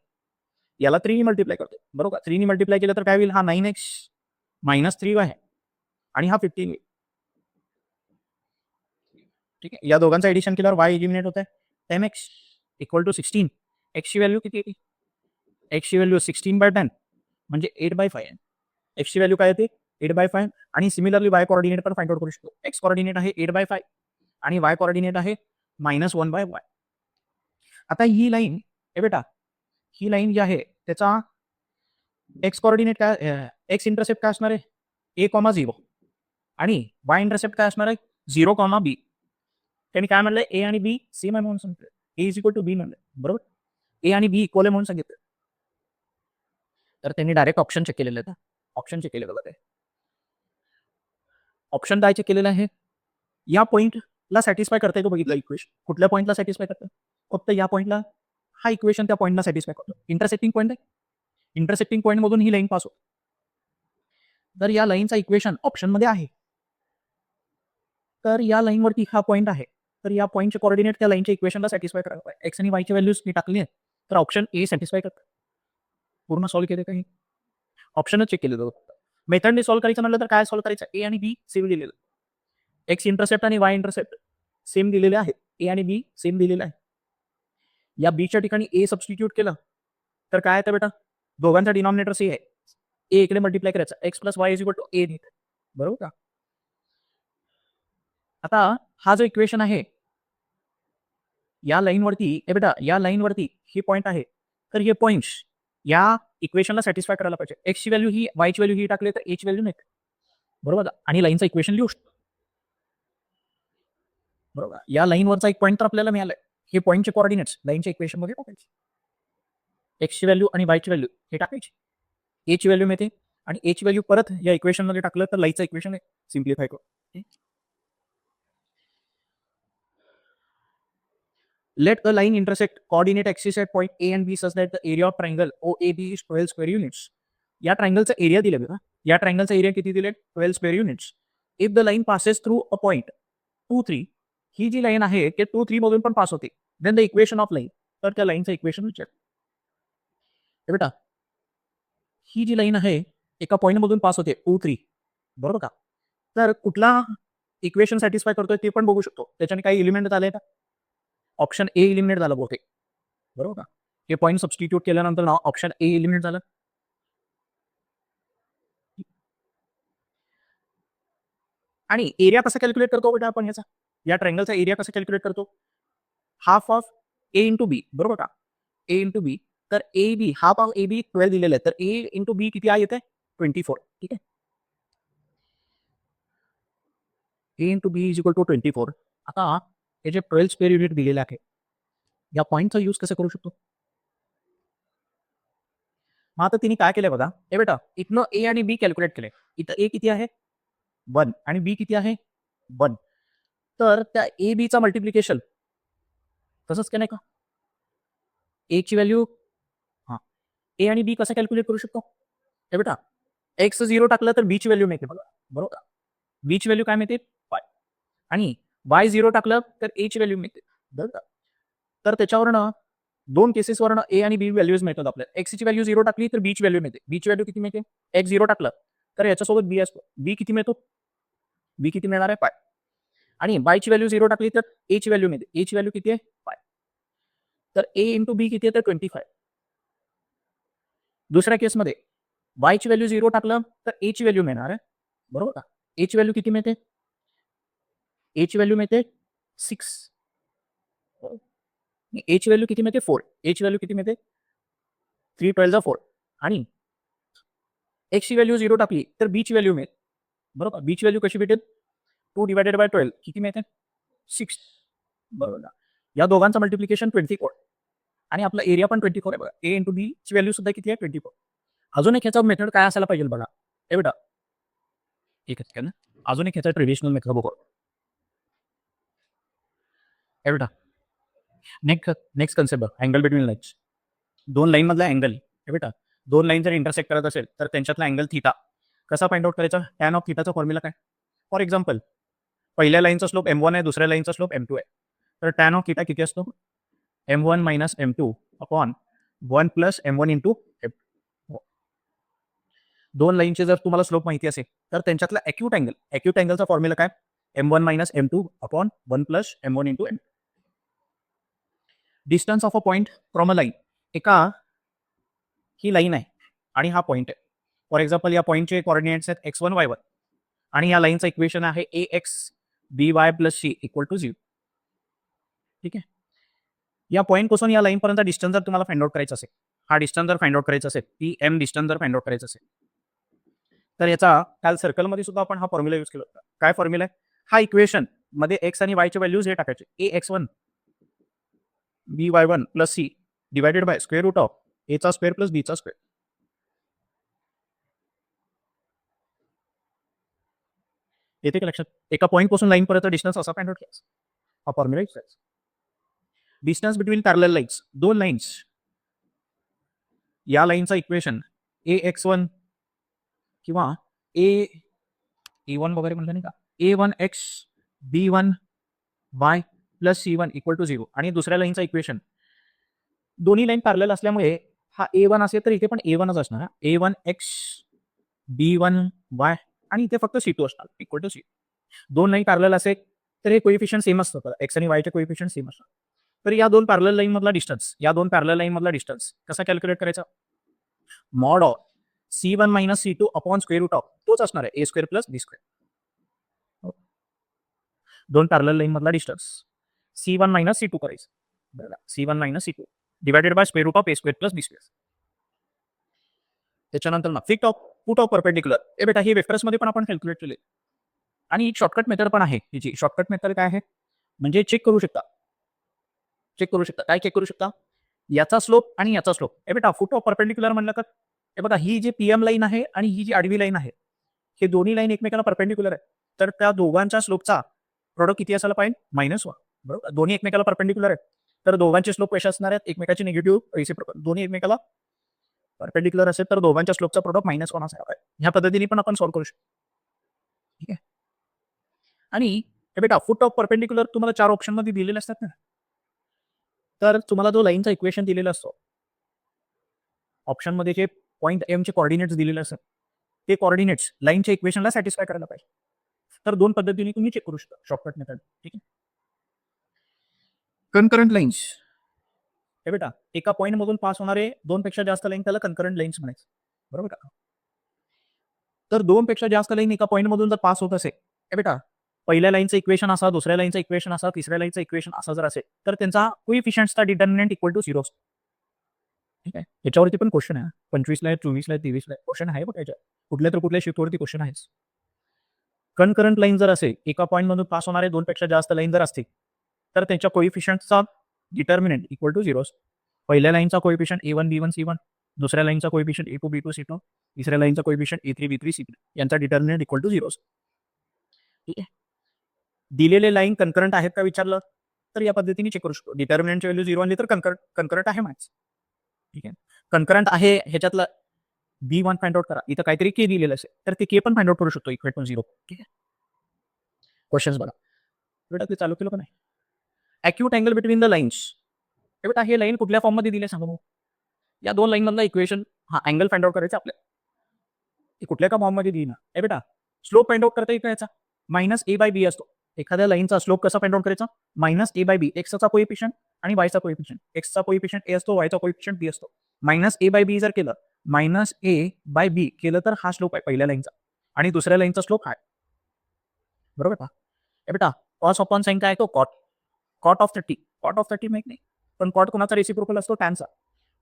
याला 3 ने मल्टिप्लाय करतो. बरोबर. 3 ने मल्टिप्लाय केलं तर काय होईल? हा 9x - 3y आणि हा 15 होईल. ठीक आहे. या दोघांचं एडिशन केल्यावर y एलिमिनेट होत आहे. 10x = 16. x ची व्हॅल्यू किती येते? x ची व्हॅल्यू 16/10 म्हणजे 8/5 आहे. x ची व्हॅल्यू काय येते? 8/5 आणि सिमिलरली y कोऑर्डिनेट पण फाइंड आउट करू शकतो. x कोऑर्डिनेट आहे 8/5 आणि y कोऑर्डिनेट आहे -1/y. आता ही लाईन हे बेटा ही लाईन जी आहे त्याचा एक्स कोऑर्डिनेट काय, एक्स इंटरसेप्ट काय असणार आहे? a,0 आणि y इंटरसेप्ट काय असणार आहे? 0,b. त्यांनी काय म्हणलंय? a आणि b सेम आहे म्हणून सांगितलं. a = b म्हणलं. बरोबर. a आणि b इक्वल आहे म्हणून सांगितलं. तर त्यांनी डायरेक्ट ऑप्शन चेक केलेलं आहे. ऑप्शन चेक केलेलं बघा. ऑप्शन काय चेक केलेलं आहे? या पॉइंटला सॅटिस्फाय करता येतो बघितलं इक्वेशन. कुठल्या पॉइंटला सॅटिस्फाय करतं? फक्त या पॉइंटला. हा इक्वेशन त्या पॉइंटला सॅटिस्फाय करतो. इंटरसेक्टिंग पॉइंट आहे. इंटरसेक्टिंग पॉइंट मधून ही लाईन पास होते. तर या लाईनचा इक्वेशन ऑप्शन मध्ये आहे. तर या लाईनवरती हा पॉईंट आहे, तर या पॉईंटचे कोऑर्डिनेट त्या लाईनच्या इक्वेशनला सॅटिस्फाय करायला एक्स आणि वायची व्हॅल्यूज मी टाकली आहे, तर ऑप्शन ए सॅटिस्फाय करतात. पूर्ण सॉल्व्ह केले काही ऑप्शनच चेक केले जातात. मेथडने सॉल्व्ह करायचं म्हटलं तर काय सॉल्व्ह करायचं, ए आणि बी सेम दिलेलं, एक्स इंटरसेप्ट आणि वाय इंटरसेप्ट सेम दिलेले आहेत, ए आणि बी सेम दिलेले आहे. या बीच्या ठिकाणी ए सबस्टिट्यूट केलं तर काय येतं बेटा, दोघांचा डिनॉमिनेटर सी आहे, ए इकडे मल्टिप्लाय करायचा, x plus y is equal to a, बरोबर का. आता हा जो इक्वेशन आहे या लाईनवरती, बेटा या लाईनवरती हे पॉईंट आहे, तर हे पॉईंट्स या इक्वेशनला सॅटिस्फाय करायला पाहिजे. एक्स ची व्हॅल्यू ही, वाय ची व्हॅल्यू ही टाकली तर ए ची व्हॅल्यू नाही, बरोबर. आणि लाईनचं इक्वेशन लिहू शकतो, बरोबर. या लाईनवरचा एक पॉईंट तर आपल्याला मिळालाय, हे पॉईंटचे कोऑर्डिनेट्स लाईनच्या इक्वेशन मध्ये टाकायचे, एक्स ची व्हॅल्यू आणि वाय ची व्हॅल्यू हे टाकायची, ए ची व्हॅल्यू मिळते आणि ए ची व्हॅल्यू परत या इक्वेशन मध्ये टाकलं तर लाईनचं इक्वेशन आहे, सिम्प्लिफाय करू. Let a line intersect coordinate axis at point A and B such that the area of triangle OAB is 12 square units. या ट्रायंगलचा एरिया दिले बघा, या ट्रायंगलचा एरिया किती दिले, 12 square units. If the line passes through a point 2, 3, ही जी line आहे ते 2, 3 मधून पण पास होते, then the equation of line, तर त्या लाईनचं इक्वेशन विचार. बेटा ही जी लाईन आहे एका पॉइंट मधून पास होते 2, 3, बरोबर का, तर कुठला इक्वेशन सॅटिस्फाय करतोय ते पण बघू शकतो, त्याच्याने काही एलिमेंट आले का, ऑप्शन ए इलिमिनेट झालं बहुतेक, बरोबर का. हे पॉईंट सबस्टिट्यूट केल्यानंतर ना ऑप्शन ए इलिमिनेट झालं. आणि एरिया कसा कॅल्क्युलेट करतो बेटा आपण याचा, या ट्रायंगलचा एरिया कसा कॅल्क्युलेट करतो, हाफ ऑफ ए इंटू बी, बरोबर का, ए इंटू बी. तर A B, half of A B 12 दिलेलं आहे, तर ए इंटू बी किती आहे येते 24, ठीक आहे. A into b is equal to 24. आता हे जे 12 स्क्वेअर युनिट दिलेले आहे, या पॉईंटचा यूज कसं करू शकतो. मग आता तिने काय केलंय बघा, हे बेटा इथनं ए आणि बी कॅल्क्युलेट केले, इथं ए किती आहे 1 आणि बी किती आहे 1, तर त्या ए बी चा मल्टिप्लिकेशन तसंच केलंय का, ए ची व्हॅल्यू, हा ए आणि बी कसं कॅल्क्युलेट करू शकतो, हे बेटा एक्स 0 टाकलं तर बी ची व्हॅल्यू मिळते बघा, बरोबर का, बी ची व्हॅल्यू काय मिळते 5, आणि वाय 0 टाकलं तर ए ची व्हॅल्यू मिळते, बरोबर का. तर त्याच्यावरनं दोन केसेसवरनं ए आणि बी व्हॅल्यूज मिळतात आपल्याला, एक्स ची व्हॅल्यू 0 टाकली तर बी ची व्हॅल्यू मिळते, बी ची व्हॅल्यू किती मिळते, एक्स 0 टाकलं तर याच्यासोबत बी असतो, बी किती मिळतो, बी किती मिळणार आहे 5, आणि बाय ची व्हॅल्यू 0 टाकली तर ए ची व्हॅल्यू मिळते, ए ची व्हॅल्यू किती आहे 5, तर ए इंटू बी किती आहे तर 25. दुसऱ्या केसमध्ये वाय ची व्हॅल्यू 0 टाकलं तर ए ची व्हॅल्यू मिळणार आहे, बरोबर का. ए ची व्हॅल्यू किती मिळते, ए ची व्हॅल्यू मिळते 6, ए ची व्हॅल्यू किती मिळते 4, ए ची व्हॅल्यू किती मिळते 3 12 4, आणि एक्स ची व्हॅल्यू 0 टाकली तर बी ची व्हॅल्यू मिळेल, बरोबर. बी ची व्हॅल्यू कशी भेटेल, 2 डिवायडेड बाय 12 किती मिळते 6, बरोबर. या दोघांचं मल्टिप्लिकेशन 24, आणि आपला एरिया पण 24 आहे बघा, ए इंटू बी ची व्हॅल्यू सुद्धा किती आहे 24. अजून एक ह्याचा मेथड काय असायला पाहिजे बघा, हे बेटा एक सेकंड, अजून एक ह्याचा ट्रेडिशनल मेथड बघू, हे बेटा नेक्स्ट कन्सेप्ट बघ, अँगल बिटवीन लाईन्स, दोन लाईन मधला अँगल, हे बेटा दोन लाईन जर इंटरसेक्ट करत असेल तर त्यांच्यातला अँगल थीटा कसा फाइंड आउट करायचा, टॅन ऑफ थीटाचा फॉर्म्युला काय. फॉर एक्झाम्पल पहिल्या लाईनचा स्लोप m1 आहे, दुसऱ्या लाईनचा स्लोप m2 आहे, तर टॅन ऑफ थीटा किती असतो, m1 minus m2 upon 1 plus m1 into m2. दोन लाईनचे जर तुम्हाला स्लोप माहिती असेल तर त्यांच्यातला ॲक्यूट अँगलचा फॉर्म्युला काय, m1 minus m2 upon 1 plus m1 into m2. Distance of a point from a line, एका ही लाईन आहे आणि हा पॉइंट आहे, फॉर एक्झाम्पल या पॉइंटचे कोऑर्डिनेट्स आहेत x1 y1, आणि या लाईनचं इक्वेशन आहे ax by plus c equal to 0, ठीक आहे. या पॉईंट पासून या लाईन पर्यंत डिस्टन्स जर तुम्हाला फाइंड आउट करायचं असेल, हा डिस्टन्स जर फाइंड आउट करायचा असेल, ती m डिस्टन्स जर फाइंड आउट करायचं असेल, तर याचा काल सर्कलमध्ये सुद्धा आपण हा फॉर्म्युला यूज केला होता. काय फॉर्म्युला आहे, हा इक्वेशन मध्ये एक्स आणि वायचे व्हॅल्यूज हे टाकायचे, ax1 by1 plus c divided by square root of a चा स्क्वेअर प्लस b चा स्क्वेअर. येते का लक्षात, एका पॉईंट पासून लाईन पर्यंत डिस्टन्स असा फाइंड आउट करायचा, हा फॉर्म्युला यूज करायचा. डिस्टन्स बिटवीन पॅरलल लाईन्स, दोन लाईन्स, या लाईनचा इक्वेशन ax1 किंवा A1 वगैरे म्हणलं नाही का, A1x B1y plus C1 equal to 0 आणि दुसऱ्या लाईनचं इक्वेशन दोन्ही लाईन पॅरलल असल्यामुळे हा A1 असेल तर इथे पण A1च असणार. A1x B1y आणि इथे फक्त C2 असणार इक्वल टू C. दोन लाईन पॅरलल असेल तर हे कोइफिशियंट सेम असतं, एक्स आणि वायचे कोइफिशियंट सेम असतात. तर या दोन पॅरलल लाईन मधला डिस्टन्स, कसा कॅल्क्युलेट करायचा? Mod of C1 minus C2 upon square root of तोच असणार आहे A² प्लस B². दोन पॅरलल लाईन मधला डिस्टन्स C1 मायनस C2 करायचं. C1 minus C2 divided by square root of A² plus B². त्याच्यानंतर ना पुट ऑफ परपेंडिक्युलर. बेटा ही vectors मध्ये पण आपण कॅल्क्युलेट केले आणि एक शॉर्टकट मेथड पण आहे हिची. शॉर्टकट मेथड काय आहे म्हणजे चेक करू शकता. काय चेक करू शकता? याचा स्लोप आणि याचा स्लोप. बेटा फुट ऑफ परपेंडिक्युलर म्हणलं तर हे बघा, ही जी PM लाईन आहे आणि ही जी आडवी लाईन आहे, हे दोन्ही लाईन एकमेकांना परपेंडिक्युलर आहे. तर त्या दोघांच्या स्लोपचा प्रोडक्ट किती असायला पाहिजे? -1. बरोबर, दोन्ही एकमेकाला परपेंडिक्युलर आहेत तर दोघांचे स्लोप कसे असणार आहेत? एकमेकाची निगेटिव्ह रेसिप्रोकल. दोन्ही एकमेकाला परपेंडिक्युलर असेल तर दोघांच्या स्लोपचा प्रोडक्ट -1 असायला पाहिजे. ह्या पद्धतीने पण आपण सॉल्व्ह करू शकतो. ठीक आहे. आणि हे बेटा फुट ऑफ परपेंडिक्युलर तुम्हाला 4 ऑप्शन मध्ये दिलेले असतात ना. तर तुम्हाला जो लाईनचा इक्वेशन दिलेला असतो, ऑप्शन मध्ये जे पॉईंट एम चे कोऑर्डिनेट्स दिलेले असतात, ते कोऑर्डिनेट्स लाईनच्या इक्वेशनला सॅटिस्फाय करायला पाहिजे. तर दोन पद्धतीने तुम्ही चेक करू शकता शॉर्टकट मेथड. ठीक आहे. Concurrent lines. हे बेटा एका पॉईंट मधून पास होणारे 2 पेक्षा जास्त लाईन त्याला कनकरंट लाईन्स म्हणायचं. बरोबर का? तर 2 पेक्षा जास्त लाईन एका पॉईंट मधून जर पास होत असेल, हे बेटा पहिल्या लाईनचं इक्वेशन असा, दुसऱ्या लाईनचं इक्वेशन असा, तिसऱ्या लाईनचं इक्वेशन असा जर असेल तर त्यांचा कोइफिशियंटचा डिटर्मिनंट इक्वल टू 0 असतो. ठीक आहे. याच्यावरती पण क्वेश्चन आहे. 25 ला आहे, 24 ला आहे, 23 ला आहे. क्वेश्चन आहे बघा याच्यात. कुठल्या तर कुठल्या शिफ्टवरती क्वेश्चन आहेच. कनकरंट लाईन जर असेल, एका पॉईंट मधून पास होणारे 2 पेक्षा जास्त लाईन जर असतील तर त्यांच्या कोइफिशियंटचा डिटर्मिनंट इक्वल टू 0 असतो. पहिल्या लाईनचा कोइफिशियंट A1 B1 C1, दुसऱ्या लाईनचा कोइफिशियंट A2 B2 C2, तिसऱ्या लाईनचा कोइफिशियंट A3 B3 C3 यांचा डिटर्मिनंट इक्वल टू 0 असतो. ठीक आहे. दिलेले लाईन कनकरंट आहेत का विचारलं तर या पद्धतीने चेक करू शकतो. डिटर्मिनंटची व्हॅल्यू 0 आणली तर कनकरंट आहे मॅक्स. ठीक आहे. कनकरंट आहे ह्याच्यातला B1 फाइंड आउट करा. इथं काहीतरी K दिलेलं असेल तर ते K पण फाइंड आउट करू शकतो इक्वल टू 0. ठीक आहे. क्वेश्चन्स बघा. बेटा ते चालू केलं का नाही? Acute angle between the lines. हे बेटा हे लाईन कुठल्या फॉर्म मध्ये दिले सांगा मग? या दोन लाईन मधला इक्वेशन हा अँगल फाइंड आउट करायचा आपल्याला. ते कुठल्या का फॉर्म मध्ये दिली ना? हे बेटा स्लोप फाइंड आउट करता येईल का याचा? -a/b असतो. एखाद्या लाईनचा स्लोप कसा फाइंड आउट करायचा? -a/b. एक्सचा कोइफिशियंट आणि वायचा कोइफिशियंट. एक्सचा कोइफिशियंट a असतो, वायचा कोइफिशियंट b असतो. -a/b जर केलं, -a/b केलं तर हा स्लोप आहे पहिल्या लाईनचा आणि दुसऱ्या लाईनचा स्लोप हा आहे. बरोबर का? हे बेटा कॉस अपॉन साइन काय आहे तो? Cot of 30. कॉट ऑफ 30 माहित नाही, पण कॉट कोणाचा रेसिप्रोकल असतो? टॅनचा.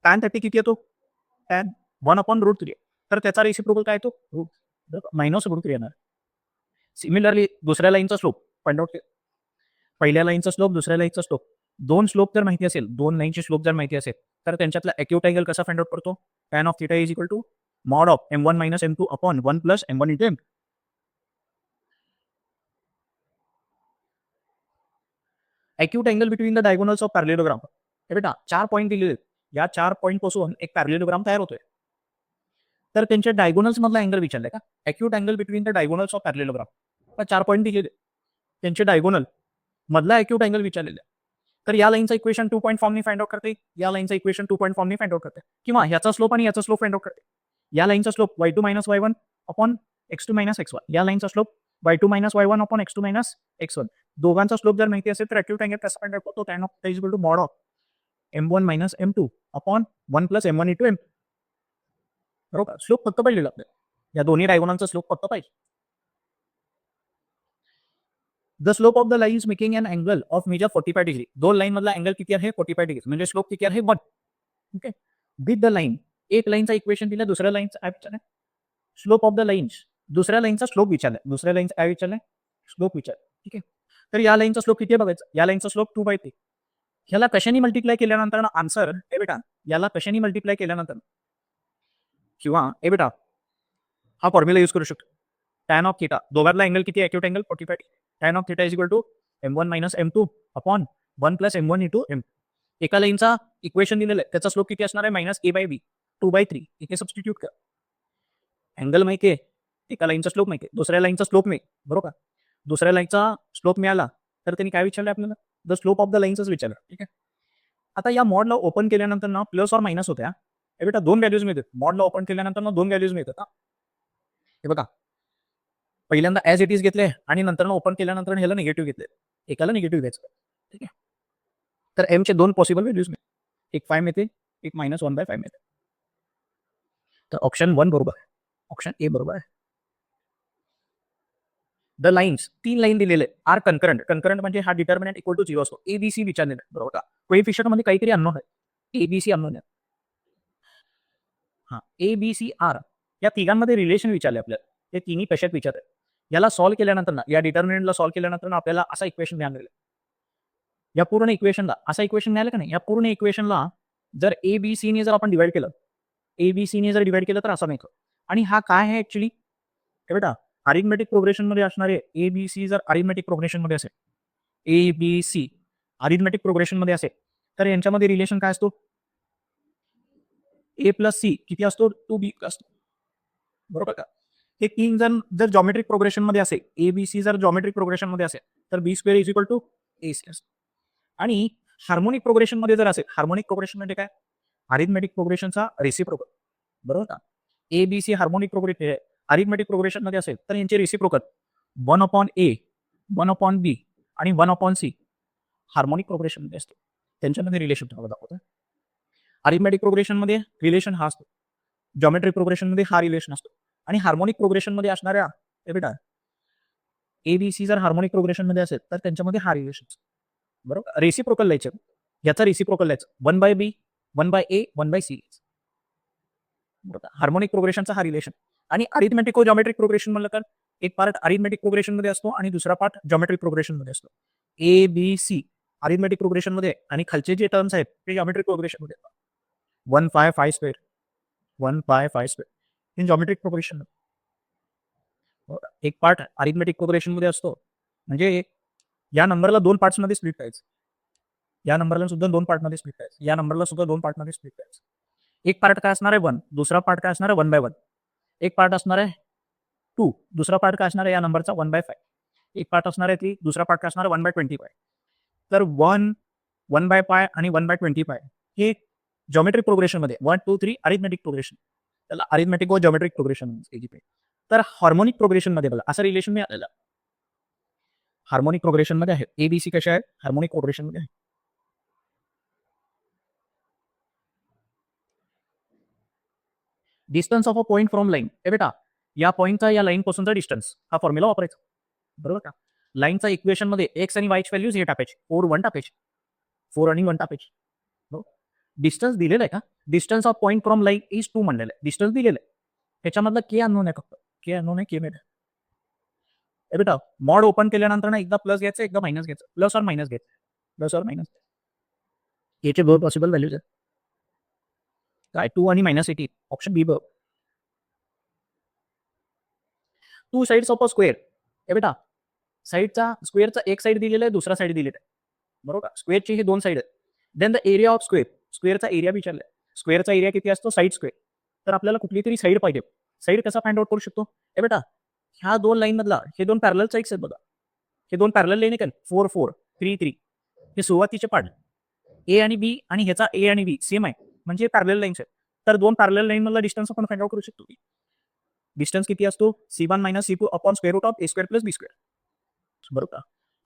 टॅन 30 किती येतो? टॅन 1/√3. तर त्याचा रेसिप्रोकल काय येतो? -√3 येणार. सिमिलरली दुसऱ्या लाईनचा स्लोप फाइंड आउट. पहिल्या लाईनचा स्लोप, दुसऱ्या लाईनचा स्लोप, दोन स्लोप जर माहिती असेल, दोन लाईनची स्लोप जर माहिती असेल तर त्यांच्यातला अॅक्यूट अँगल कसा फाइंड आउट करतो? Tan of theta is equal to mod of m1 minus m2 upon 1 plus m1 into m. Acute angle between the diagonals of parallelogram. हे बेटा 4 पॉईंट दिलेले आहेत. या 4 पॉईंट पासून एक पॅरलेलोग्राम तयार होतोय. तर त्यांच्या डायगोनल्स मधला अँगल विचारलाय का? Acute angle between the diagonals of parallelogram. 4 point दिलेले, त्यांचे डायगोनल मधला अॅक्यूट अँगल विचारलेला आहे. तर या लाईनचा इक्वेशन 2 पॉईंट फॉर्मनी फाइंड आउट करते, या लाईनचा इक्वेशन 2 पॉईंट फॉर्मनी फाइंड आउट करते, किंवा याचा स्लोप आणि याचा स्लोप फाइंड आउट करते. या लाईनचा slope y2 minus y1 upon x2 minus x1. या लाईनचा slope y2 minus y1 upon x2 minus x1. दोघांचा स्लोप जर माहिती असेल तर अॅक्यूट अँगल कसा फाइंड आउट करतो? Tan of theta is equal to mod of m1 minus m2 upon 1 plus m1 into m. बरोबर, स्लोप फक्त पाहिजे आपल्याला. या दोन्ही डायगोनलचा स्लोप फक्त पाहिजे. The slope of the lines making an angle of measure 45 degree. दोन लाईन मधला अँगल किती आहे? 45 डिग्री. म्हणजे स्लोप किती आहे? 1. ओके. With the line. एक लाईनचा इक्वेशन दिलं, दुसऱ्या लाईनचा काय विचारलंय? Slope of the lines. दुसऱ्या लाईनचा स्लोप विचारलाय. दुसऱ्या लाईनचा काय विचारलंय? स्लोप विचारलाय. ठीक आहे. तर या लाईनचा स्लोप किती आहे बघायचं. या लाईनचा स्लोप 2/3. ह्याला कशाने मल्टिप्लाय केल्यानंतर आन्सर हे बेटा, याला कशाने मल्टिप्लाय केल्यानंतर किंवा हे बेटा हा फॉर्म्युला यूज करू शकतो. टॅन ऑफ थीटा, दोघांतला अँगल किती? Acute angle 45. Tan of theta is equal to m1 minus m2 upon 1 plus m1 into m. एका लाईनचा इक्वेशन दिलेलं आहे, त्याचा स्लोप किती असणार आहे? -a/b 2/3. इथे सबस्टिट्यूट कर. अँगल माहिती आहे, एका लाईनचा स्लोप माहिती आहे, दुसऱ्या लाईनचा स्लोप नाही, बरोबर का? दुसऱ्या लाईनचा स्लोप मिळाला तर त्यांनी काय विचारलं आपल्याला? द स्लोप ऑफ द लाईनच विचारलं. ठीक आहे. आता या मॉडला ओपन केल्यानंतर ना प्लस और मायनस होत्या. हे बेटा 2 व्हॅल्यूज मिळतात. मॉडला ओपन केल्यानंतर ना 2 व्हॅल्यूज मिळतात. हे बघा, पहिल्यांदा ॲज इट इज घेतले आणि नंतर ओपन केल्यानंतर ह्याला निगेटिव्ह घेतले. एकाला निगेटिव्ह घ्यायचं. ठीक आहे. तर एमचे 2 पॉसिबल व्हॅल्यूज मिळतात. एक 5 मिळते, एक -1/5 मिळते. तर ऑप्शन 1 बरोबर आहे. ऑप्शन ए बरोबर आहे. द लाईन्स 3 लाईन दिलेले आर कन्करंट. कन्करंट म्हणजे हा डिटर्मिनंट इक्वल टू 0 असतो. एबीसी विचारलेलं आहे, बरोबर का? कोएफिशियंट मध्ये काहीतरी अननोन आहे. एबीसी अननोन आहे. हां, एबीसी आर या तिघांमध्ये रिलेशन विचारले आपल्याला. ते तिन्ही कशात विचारतात. याला सॉल्व्ह केल्यानंतर ना, या डिटर्मिनंटला सॉल्व्ह केल्यानंतर ना आपल्याला असा इक्वेशन मिळालेलं आहे. या पूर्ण इक्वेशनला असा इक्वेशन मिळालं का नाही? या पूर्ण इक्वेशनला जर एबीसीने जर आपण डिव्हाइड केलं, एबीसीने जर डिव्हाइड केलं तर असा मिळतो. आणि हा काय आहे ॲक्चुअली? हे बेटा अरिथमेटिक प्रोग्रेशनमध्ये असणारे एबीसी जर अरिथमेटिक प्रोग्रेशनमध्ये असेल, एबीसी अरिथमेटिक प्रोग्रेशनमध्ये असेल, तर यांच्यामध्ये रिलेशन काय असतो? ए प्लस सी किती असतो? 2b असतो. बरोबर का? हे 3 जण जर जॉमेट्रिक प्रोग्रेशनमध्ये असेल, एबीसी जर जॉमेट्रिक प्रोग्रेशनमध्ये असेल, तर b square is equal to a c असतो. आणि हार्मोनिक प्रोग्रेशनमध्ये जर असेल, हार्मोनिक प्रोग्रेशन म्हणजे काय? अरिथमेटिक प्रोग्रेशनचा रेसिप्रोकल. बरोबर का? एबीसी हार्मोनिक अरिथमेटिक प्रोग्रेशनमध्ये असेल, तर यांचे रेसिप्रोकल 1/a, 1/b आणि 1/c हार्मोनिक प्रोग्रेशनमध्ये असतो. त्यांच्यामध्ये रिलेशन तुम्हाला दाखवतो. अरिथमेटिक प्रोग्रेशनमध्ये रिलेशन हा असतो. जॉमेट्रिक प्रोग्रेशनमध्ये हा रिलेशन असतो. आणि हार्मोनिक प्रोग्रेशनमध्ये असणाऱ्या हे बेटा एबीसी जर हार्मोनिक प्रोग्रेशनमध्ये असेल, तर त्यांच्यामध्ये हा रिलेशन असतो. बरोबर? रेसिप्रोकल लिहायचं. याचा रेसिप्रोकल लिहायचं 1/b, 1/a, 1/c. बरोबर? हार्मोनिक प्रोग्रेशनचा हा रिलेशन. आणि अरिथमेटिक व जॉमेट्रिक प्रोग्रेशन म्हणलं तर एक पार्ट अरिथमेटिक प्रोग्रेशनमध्ये असतो आणि दुसरा पार्ट जॉमेट्रिक प्रोग्रेशनमध्ये असतो. ए, बी, सी अरिथमेटिक प्रोग्रेशनमध्ये आणि खालचे जे टर्म्स आहेत ते जॉमेट्रिक प्रोग्रेशनमध्ये येतात. 1 5 5 square, 1 5 5 square in geometric progression. एक पार्ट अरिथमेटिक प्रोग्रेशनमध्ये असतो. म्हणजे या नंबरला 2 पार्ट्समध्ये स्प्लिट करायचं. या नंबरला सुद्धा 2 पार्टमध्ये स्प्लिट करायचं. या नंबरला सुद्धा 2 पार्टमध्ये स्प्लिट करायचं. एक पार्ट काय असणार आहे 1, दुसरा पार्ट काय असणार आहे 1/1. एक पार्ट असणार आहे 2, दुसरा पार्ट काय असणार आहे या नंबरचा 1/5. एक पार्ट असणार आहे 3, दुसरा पार्ट काय असणार आहे 1/25. तर 1, 1/π आणि 1/25 हे जॉमेट्रिक प्रोग्रेशनमध्ये 1, 2, 3 अरिथमेटिक प्रोग्रेशन. त्याला अरिथमेटिक व जॉमेट्रिक प्रोग्रेशन. तर हार्मोनिक प्रोग्रेशनमध्ये बघा असं रिलेशन मिळालेलं. हार्मोनिक प्रोग्रेशनमध्ये आहे. एबीसी कशा आहेत? हार्मोनिक प्रोग्रेशनमध्ये आहे. Distance of a point from line. हे बेटा या पॉईंटचा या लाईन पासूनचा डिस्टन्स हा फॉर्म्युला वापरायचा. बरोबर का? लाईनचा इक्वेशन मध्ये एक्स आणि वायची व्हॅल्यूज हे टाकायचे. 4, 1 टाकायचे. 4 आणि 1 टाकायचे. डिस्टन्स दिलेलं आहे का? Distance of point from line is 2 म्हणलेलं आहे. डिस्टन्स दिलेलं आहे. ह्याच्यामधलं के अननोन आहे फक्त. के अननोन आहे, के मिळेल. हे बेटा मॉड ओपन केल्यानंतर ना एकदा प्लस घ्यायचं, एकदा मायनस घ्यायचं. प्लस और मायनस घ्यायचं. Plus or minus. याचे 2 पॉसिबल व्हॅल्यूज आहेत. काय 2 आणि -18. ऑप्शन बी बघ. 2 साइड्स ऑफ अ स्क्वेअर. हे बेटा साइडचा स्क्वेअरचा एक साइड दिलेला आहे, दुसरा साइड दिलेला आहे. बरोबर? स्क्वेअरची हे 2 साइड आहेत. Then the area of square. स्क्वेअरचा एरिया विचारलाय. स्क्वेअरचा एरिया किती असतो? Side square. तर आपल्याला कुठली तरी साइड पाहिजे. साइड कसा फाइंड आउट करू शकतो? हे बेटा ह्या 2 लाईन मधला हे 2 पॅरलल साइड्स आहेत बघा. हे 2 पॅरलल लाईन आहेत. 4, 4, 3, 3 हे सुरुवातीचे पार्ट ए आणि बी आणि ह्याचा ए आणि बी सेम आहे. म्हणजे पॅरलल लाईन्स आहेत. तर 2 पॅरलल लाईन मधला डिस्टन्स आपण फाइंड आउट करू शकतो. डिस्टन्स किती असतो? C1 - C2 upon square root of a² + b². बरोबर का?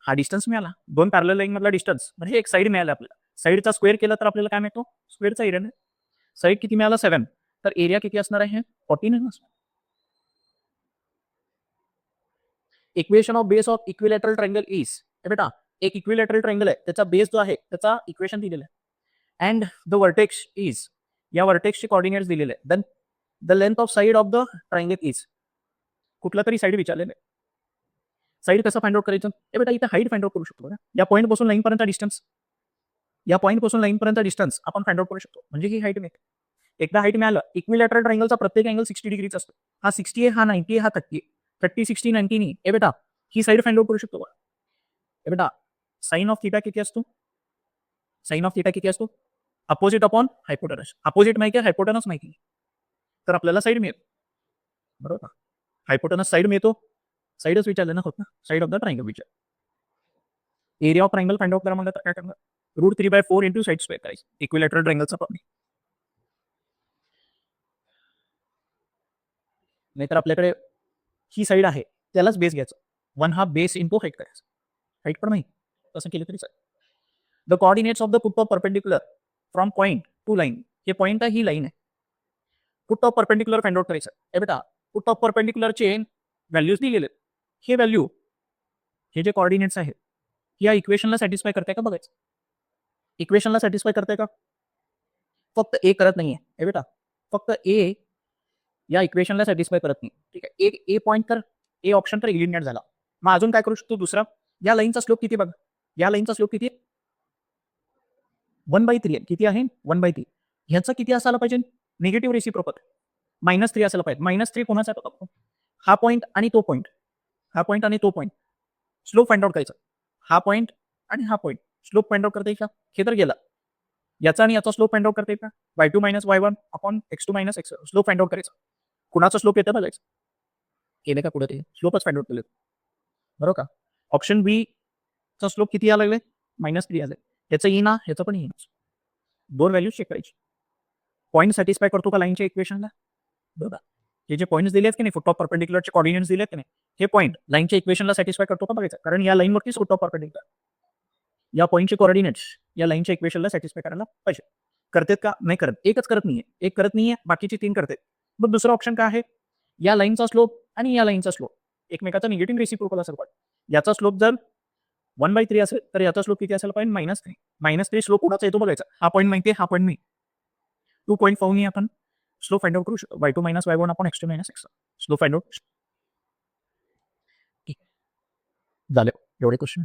हा डिस्टन्स मिळाला. 2 पॅरलल लाईन मधला डिस्टन्स म्हणजे एक साइड मिळाला आपल्याला. साइडचा स्क्वेअर केला तर आपल्याला काय मिळतो? स्क्वेअरचा एरिया. साइड किती मिळाला? 7. तर एरिया किती असणार आहे? 14 असणार. Equation of base of equilateral triangle is. हे बेटा एक इक्विलॅटरल ट्रायंगल आहे. त्याचा बेस जो आहे त्याचा इक्वेशन दिलेलं आहे. And the vertex is. या वर्टेक्सचे कोऑर्डिनेट्स दिलेले आहेत. Then the length of side of the triangle is. कुठला तरी साइड विचारलेलं आहे. साइड कसं फाइंड आउट करायचं? हे बेटा इथे हाईट फाइंड आउट करू शकतो. या पॉईंट पासून लाईन पर्यंत डिस्टन्स. या पॉईंट पासून लाईन पर्यंत डिस्टन्स आपण फाइंड आउट करू शकतो. म्हणजे ही हाईट मिळते. एकदा हाईट मिळालं, इक्विलॅटरल ट्रायंगलचा प्रत्येक अँगल 60 डिग्रीचा असतो. हा 60 आहे, हा 90 आहे, हा 30 आहे. 30, 60, 90 नाही. हे बेटा ही साइड फाइंड आउट करू शकतो बघा. हे बेटा साइन ऑफ थीटा किती असतो? साइन ऑफ थीटा किती असतो? Opposite upon hypotenuse. अपोजिट माहिती आहे, हायपोटेनस माहिती आहे. तर आपल्याला साइड मिळेल. बरोबर. हायपोटनस साईड मिळतो, साईडच विचारलं ना फक्त, साईड ऑफ द ट्रायंगल विचार. Area of triangle find out करा म्हणलं तर काय करणार, √3/4 इंटू साईड स्क्वेअर करायचं, इक्विलॅटरल ट्रायंगलचा प्रॉब्लेम. नाहीतर आपल्याकडे ही साईड आहे त्यालाच बेस घ्यायचा, 1/2 बेस इंटू हाईट करायचं, हाईट पण नाही तसं केलं तरी चालेल. The coordinates of the put off perpendicular from point two line, हे पॉईंट आहे, ही लाईन आहे. Put off perpendicular find out करायचं. हे बेटा पुट ऑफ परपेंडिक्युलरचे व्हॅल्यूज दिलेले, हे व्हॅल्यू, हे जे कोऑर्डिनेट्स आहेत या इक्वेशनला सॅटिस्फाय करते का बघायचं. इक्वेशनला सॅटिस्फाय करते का, फक्त ए करत नाहीये. हे बेटा फक्त ए या इक्वेशनला सॅटिस्फाय करत नाही. ठीक आहे, एक ए पॉईंट तर ए ऑप्शन तर इलिमिनेट झाला. मग अजून काय करू शकतो दुसरा, या लाईनचा स्लोप किती बघा, या लाईनचा स्लोप किती, 1/3 आहे. किती आहे, 1/3. ह्याचा किती असायला पाहिजे, निगेटिव्ह रेसिप्रोकल, -3 असायला पाहिजे. -3 कोणाचा आहे, हा पॉईंट आणि तो पॉईंट, हा पॉईंट आणि तो पॉईंट, स्लोप फाइंड आउट करायचा. हा पॉईंट आणि हा पॉईंट स्लोप फाइंड आउट करता येईल का, हे तर गेला. याचा आणि याचा स्लोप फाइंड आउट करता येईल का, y2 - y1 upon x2 - x, slope find out करायचा. कुणाचा स्लोप येतं बघायचं, केले का पुढे ते स्लोपच फाइंड आउट केले, बरोबर का. ऑप्शन बी चा स्लोप किती यायला लागले, -3 आले. ह्याचं येई ना, ह्याचं पण येईन. दोन व्हॅल्यूज चेक करायची, पॉईंट सॅटिस्फाय करतो का लाईनच्या इक्वेशनला. बघा हे जे पॉईंट्स दिले आहेत की नाही, फुट ऑफ परपेंडिक्युलरचे कोऑर्डिनेट्स दिले आहेत की नाही, हे पॉईंट लाईनच्या इक्वेशनला सॅटिस्फाय करतो का बघायचं, कारण या लाईनवरतीच फुट ऑफ परपेंडिक्युलर, या पॉईंटचे कोऑर्डिनेट्स या लाईनच्या इक्वेशनला सॅटिस्फाय करायला पाहिजे. करतात का, नाही करत, एकच करत नाहीये, एक करत नाहीये, बाकीचे 3 करतात. मग दुसरा ऑप्शन काय आहे, या लाईनचा स्लोप आणि या लाईनचा स्लोप एकमेकाचा निगेटिव्ह रेसिप्रोकल असेल, याचा स्लोप जर 1/3 असेल तर याचा स्लोप किती असेल पाहिजे, -3. -3 स्लोप कुणाचा येतो बघायचा, हा पॉईंट माहिती आहे, हा पॉईंट नाही, 2 पॉईंट पाहून आपण स्लोप फाइंड आउट करू शकतो, y2 - y1 upon x2 - x, slope find out. झाले एवढे क्वेश्चन.